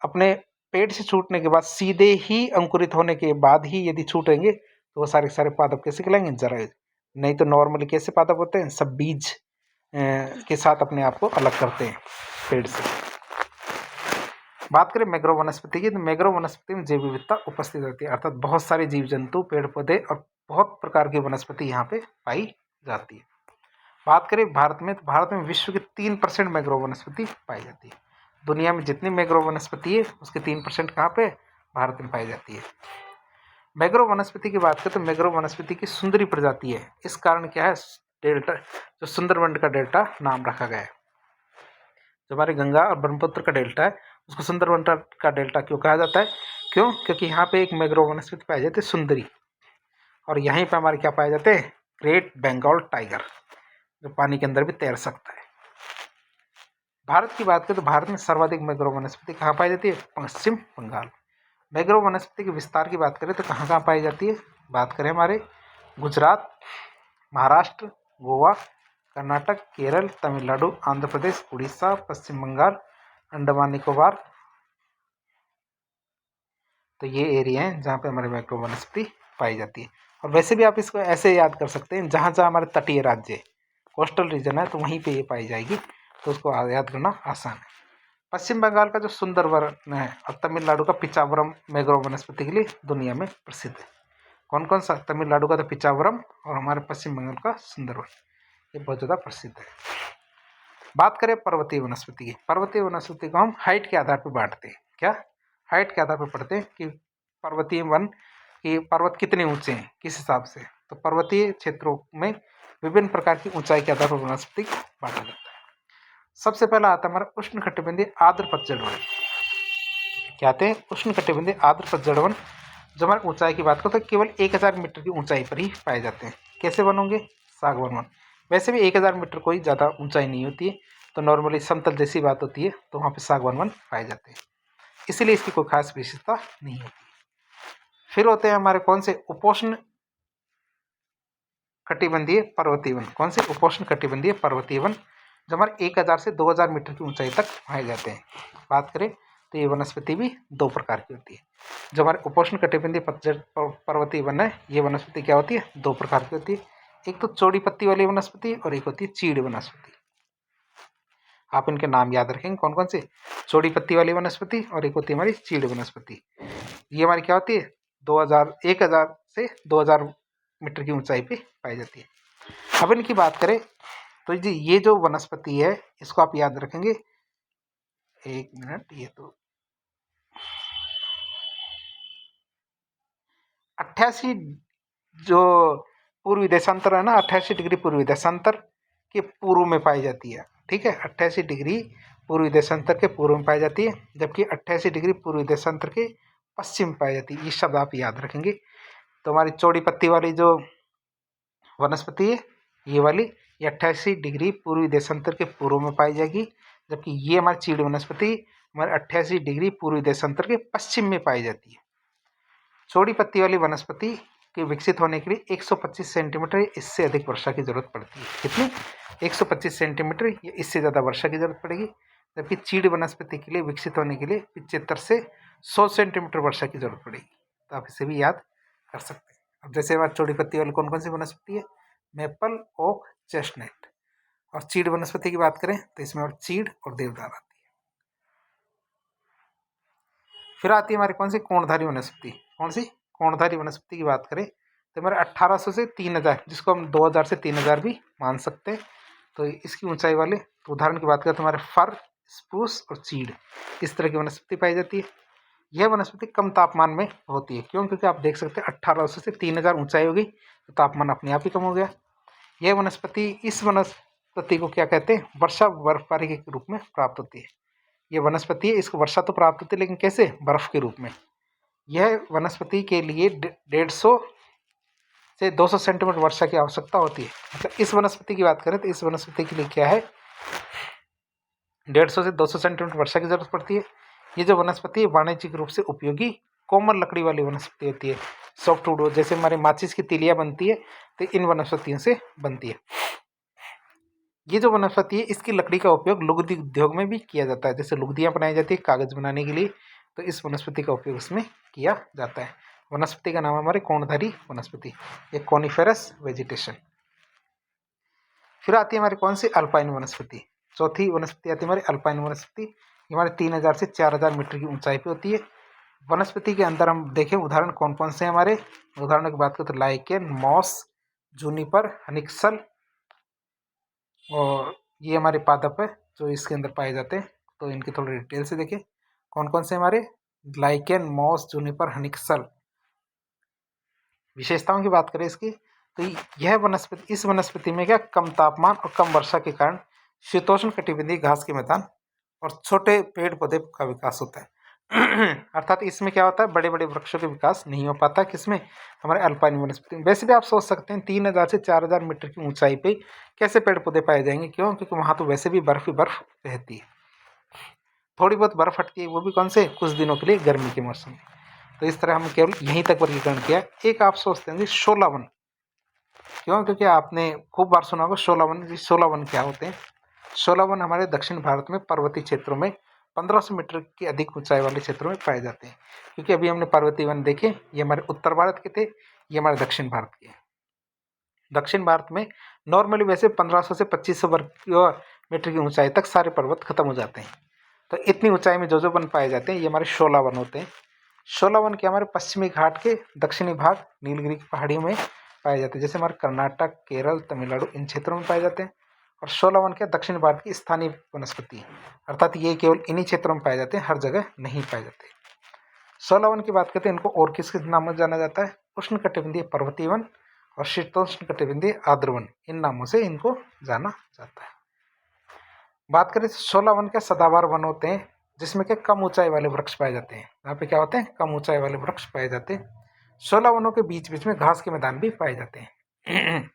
अपने पेड़ से छूटने के बाद सीधे ही अंकुरित होने के बाद ही यदि छूटेंगे तो वो सारे सारे पादप कैसे कहलाएंगे? जरायुज। नहीं तो नॉर्मली कैसे पादप होते हैं? सब बीज के साथ अपने आप को अलग करते हैं पेड़ से। बात करें मैग्रोव वनस्पति की, तो मैग्रोव वनस्पति में जैव विविधता उपस्थित रहती है, अर्थात बहुत सारे जीव जंतु, पेड़ पौधे और बहुत प्रकार की वनस्पति यहाँ पे पाई जाती है। बात करें भारत में, तो भारत में विश्व के 3% मैग्रोव वनस्पति पाई जाती है। दुनिया में जितनी मैग्रोव वनस्पति है उसके 3% कहाँ पे? भारत में पाई जाती है। मैग्रोव वनस्पति की बात करें तो मैग्रोव वनस्पति की सुंदरी प्रजाति है, इस कारण क्या है? डेल्टा, जो सुंदरबन का डेल्टा नाम रखा गया है। जो हमारे गंगा और ब्रह्मपुत्र का डेल्टा है उसको सुंदरबन का डेल्टा क्यों कहा जाता है? क्यों? क्योंकि यहाँ पे एक मैग्रोव वनस्पति पाई जाती है, सुंदरी, और यहीं पे हमारे क्या पाए जाते हैं? ग्रेट बंगाल टाइगर, जो पानी के अंदर भी तैर सकता है। भारत की बात करें तो भारत में सर्वाधिक मैग्रोव वनस्पति कहाँ पाई जाती है? पश्चिम बंगाल। मैग्रोव वनस्पति के विस्तार की बात करें तो कहाँ कहाँ पाई जाती है? बात करें हमारे गुजरात, महाराष्ट्र, गोवा, कर्नाटक, केरल, तमिलनाडु, आंध्र प्रदेश, उड़ीसा, पश्चिम बंगाल, अंडमान निकोबार। तो ये एरिया हैं जहाँ पे हमारे मैग्रोव वनस्पति पाई जाती है। और वैसे भी आप इसको ऐसे याद कर सकते हैं, जहाँ जहाँ हमारे तटीय राज्य, कोस्टल रीजन है, तो वहीं पे ये पाई जाएगी, तो उसको याद करना आसान है। पश्चिम बंगाल का जो सुंदरवन है और तमिलनाडु का पिचावरम मैग्रोव वनस्पति के लिए दुनिया में प्रसिद्ध है। कौन कौन सा? तमिलनाडु का तो पिचावरम और हमारे पश्चिम बंगाल का सुंदरवन, ये बहुत ज़्यादा प्रसिद्ध है। बात करें पर्वतीय वनस्पति की, पर्वतीय वनस्पति को हम हाइट के आधार पर बांटते हैं। क्या? हाइट के आधार पर पढ़ते हैं कि पर्वतीय वन कि पर्वत कितने ऊंचे हैं किस हिसाब से, तो पर्वतीय क्षेत्रों में विभिन्न प्रकार की ऊंचाई के आधार पर वनस्पति बांटा जाता है। सबसे पहला आता है हमारा उष्णकटिबंधीय आर्द्र पतझड़ वन। क्या आते हैं? उष्णकटिबंधीय आर्द्र पतझड़ वन। जब हमारे ऊंचाई की बात करते हैं केवल 1000 मीटर की ऊंचाई पर ही पाए जाते हैं। कैसे वन होंगे? सागवान वन। वैसे भी 1000 मीटर कोई ज़्यादा ऊंचाई नहीं होती है, तो नॉर्मली समतल जैसी बात होती है, तो वहाँ पे सागवान वन पाए जाते हैं, इसीलिए इसकी कोई खास विशेषता नहीं होती। फिर होते हैं हमारे कौन से? उपोष्ण कटिबंधीय पर्वतीय वन। कौन से? उपोष्ण कटिबंधीय पर्वतीय वन, जो हमारे 1000 से 2000 मीटर की ऊंचाई तक पाए जाते हैं। बात करें तो ये वनस्पति भी दो प्रकार की होती है। जो हमारे उपोष्ण कटिबंधीय पतझड़ पर्वतीय वन है, ये वनस्पति क्या होती है? दो प्रकार की होती है। एक तो चौड़ी पत्ती वाली वनस्पति और एक होती है चीड़ वनस्पति। आप इनके नाम याद रखेंगे कौन कौन से? चौड़ी पत्ती वाली वनस्पति और एक होती है हमारी चीड़ वनस्पति। ये हमारी क्या होती है? 1000 से 2000 मीटर की ऊंचाई पे पाई जाती है। अब इनकी बात करें तो जी ये जो वनस्पति है इसको आप याद रखेंगे, एक मिनट, ये तो 88 जो पूर्वी देशांतर है ना, 88 डिग्री पूर्वी देशांतर के पूर्व में पाई जाती है। ठीक है, 88 डिग्री पूर्वी देशांतर के पूर्व में पाई जाती है, जबकि 88 डिग्री पूर्वी देशांतर के पश्चिम में पाई जाती है। ये शब्द आप याद रखेंगे। तो हमारी चौड़ी पत्ती वाली जो वनस्पति है ये वाली, ये 88 डिग्री पूर्वी देशांतर के पूर्व में पाई जाएगी, जबकि ये हमारी चीड़ वनस्पति हमारे 88 डिग्री पूर्वी देशांतर के पश्चिम में पाई जाती है। चौड़ी पत्ती वाली वनस्पति के विकसित होने के लिए 125 सेंटीमीटर या इससे अधिक वर्षा की जरूरत पड़ती है। कितनी? 125 सेंटीमीटर या इससे ज़्यादा वर्षा की जरूरत पड़ेगी, जबकि चीड़ वनस्पति के लिए विकसित होने के लिए 75 से 100 सेंटीमीटर वर्षा की जरूरत पड़ेगी। तो आप इसे भी याद कर सकते हैं। अब जैसे हमारी चौड़ी पत्ती वाली कौन कौन सी वनस्पति है? Maple, oak, chestnut. और चीड़ वनस्पति की बात करें तो इसमें और चीड़ और देवदार आती है। फिर आती है हमारी कौन सी? कोणधारी वनस्पति। कौन सी? कोणधारी वनस्पति की बात करें तो हमारे 1800 से 3000, जिसको हम 2000 से 3000 भी मान सकते हैं, तो इसकी ऊंचाई वाले, तो उदाहरण की बात करें तो हमारे फर, स्प्रूस और चीड़, इस तरह की वनस्पति पाई जाती है। यह वनस्पति कम तापमान में होती है। क्यों? क्योंकि आप देख सकते हैं 1800 से 3000 ऊंचाई होगी तो तापमान अपने आप ही कम हो गया। यह वनस्पति, इस वनस्पति को क्या कहते हैं? वर्षा बर्फबारी के रूप में प्राप्त होती है। यह वनस्पति है, इसको वर्षा तो प्राप्त होती है, लेकिन कैसे? बर्फ के रूप में। यह वनस्पति के लिए 150 से 200 सेंटीमीटर वर्षा की आवश्यकता होती है। मतलब इस वनस्पति की बात करें तो इस वनस्पति के लिए क्या है? 150 से 200 सेंटीमीटर वर्षा की जरूरत पड़ती है। ये जो वनस्पति है वाणिज्यिक रूप से उपयोगी कोमल लकड़ी वाली वनस्पति होती है। सॉफ्टवुड, जैसे हमारे माचिस की तिलियां बनती है तो इन वनस्पतियों से बनती है। ये जो वनस्पति है इसकी लकड़ी का उपयोग लुगदी उद्योग में भी किया जाता है। जैसे लुगदियाँ बनाई जाती है कागज बनाने के लिए, तो इस वनस्पति का उपयोग इसमें किया जाता है। वनस्पति का नाम है हमारे कोणधारी वनस्पति, एक कॉनिफेरस वेजिटेशन। फिर आती है हमारी कौन सी? अल्पाइन वनस्पति। चौथी वनस्पति आती है हमारी अल्पाइन वनस्पति। ये हमारे 3000 से 4000 मीटर की ऊंचाई पे होती है। वनस्पति के अंदर हम देखें उदाहरण कौन कौन से हैं हमारे, उदाहरणों की बात करें तो लाइकेन, मॉस, जूनिपर, हनिक्सल, और ये हमारे पादप है जो इसके अंदर पाए जाते हैं। तो इनके थोड़े डिटेल से देखें कौन कौन से हमारे लाइकेन, मॉस, जूनिपर, हनिक्सल। विशेषताओं की बात करें इसकी तो यह वनस्पति, इस वनस्पति में क्या कम तापमान और कम वर्षा के कारण शीतोष्ण कटिबंधीय घास के मैदान और छोटे पेड़ पौधे का विकास होता है। अर्थात इसमें क्या होता है? बड़े बड़े वृक्षों का विकास नहीं हो पाता। किसमें? हमारे अल्पाइन वनस्पति में। वैसे भी आप सोच सकते हैं 3000 से 4000 मीटर की ऊंचाई पे कैसे पेड़ पौधे पाए जाएंगे? क्यों? क्योंकि वहाँ तो वैसे भी बर्फ ही बर्फ रहती है। थोड़ी बहुत बर्फ हटती है, वो भी कौन से? कुछ दिनों के लिए, गर्मी के मौसम में। तो इस तरह हमने केवल यहीं तक वर्गीकरण किया। एक आप सोचते हैं शोला वन। क्यों? क्योंकि आपने खूब बार सुना होगा शोला वन। शोला वन क्या होते हैं? शोला वन हमारे दक्षिण भारत में पर्वतीय क्षेत्रों में 1500 मीटर की अधिक ऊंचाई वाले क्षेत्रों में पाए जाते हैं। क्योंकि अभी हमने पर्वतीय वन देखे, ये हमारे उत्तर भारत के थे, ये हमारे दक्षिण भारत के। दक्षिण भारत में नॉर्मली वैसे 1500 से 2500 वर्ग मीटर की ऊंचाई तक सारे पर्वत खत्म हो जाते हैं। तो इतनी ऊंचाई में जो वन पाए जाते हैं ये हमारे शोला वन होते हैं। शोला वन के हमारे पश्चिमी घाट के दक्षिणी भाग नीलगिरी की पहाड़ियों में पाए जाते हैं। जैसे हमारे कर्नाटक, केरल, तमिलनाडु इन क्षेत्रों में पाए जाते हैं। और शोला वन क्या? दक्षिण भारत की स्थानीय वनस्पति है, अर्थात ये केवल इन्हीं क्षेत्रों में पाए जाते हैं, हर जगह नहीं पाए जाते। 16 वन की बात करते हैं, इनको और किसके नाम से जाना जाता है? उष्णकटिबंधीय पर्वतीय वन और शीतोष्णकटिबंधीय आर्द्र वन, इन नामों से इनको जाना जाता है। बात करें 16 वन के सदाबहार वन होते हैं, जिसमें के कम ऊंचाई वाले वृक्ष पाए जाते हैं। यहाँ पे क्या होते हैं? कम ऊंचाई वाले वृक्ष पाए जाते हैं। 16 वनों के बीच बीच में घास के मैदान भी पाए जाते हैं।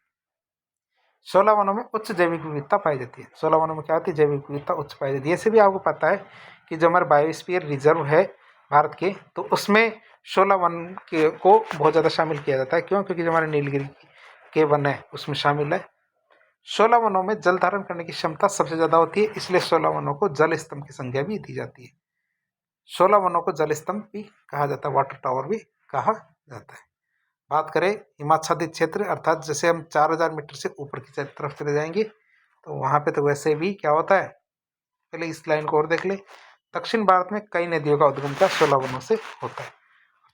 16 वनों में उच्च जैविक विविधता पाई जाती है। 16 वनों में क्या होती है? जैविक विविधता उच्च पाई जाती है। ऐसे भी आपको पता है कि जो हमारे बायोस्फीयर रिजर्व है भारत के, तो उसमें 16 वन के को बहुत ज़्यादा शामिल किया जाता है। क्यों? क्योंकि जो हमारे नीलगिरी के वन है उसमें शामिल है। 16 वनों में जल धारण करने की क्षमता सबसे ज़्यादा होती है, इसलिए 16 वनों को जल स्तंभ की संज्ञा भी दी जाती है। 16 वनों को जल स्तंभ भी कहा जाता है, वाटर टावर भी कहा जाता है। बात करें हिमाच्छादित क्षेत्र, अर्थात जैसे हम 4000 मीटर से ऊपर की तरफ चले जाएंगे तो वहाँ पे तो वैसे भी क्या होता है, पहले इस लाइन को और देख ले। दक्षिण भारत में कई नदियों का उद्गम क्या 16 वनों से होता है।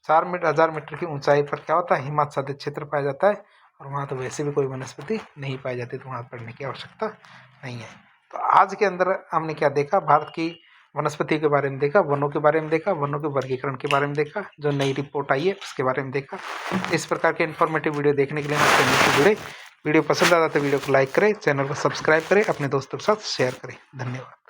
4000 मीटर की ऊंचाई पर क्या होता है? हिमाच्छादित क्षेत्र पाया जाता है, और वहाँ तो वैसे भी कोई वनस्पति नहीं पाई जाती, तो वहाँ पढ़ने की आवश्यकता नहीं है। तो आज के अंदर हमने क्या देखा? भारत की वनस्पति के बारे में देखा, वनों के बारे में देखा, वनों के वर्गीकरण के बारे में देखा, जो नई रिपोर्ट आई है उसके बारे में देखा। इस प्रकार के इन्फॉर्मेटिव वीडियो देखने के लिए हमारे चैनल से जुड़े। वीडियो पसंद आता तो वीडियो को लाइक करें, चैनल को सब्सक्राइब करें, अपने दोस्तों के साथ शेयर करें। धन्यवाद।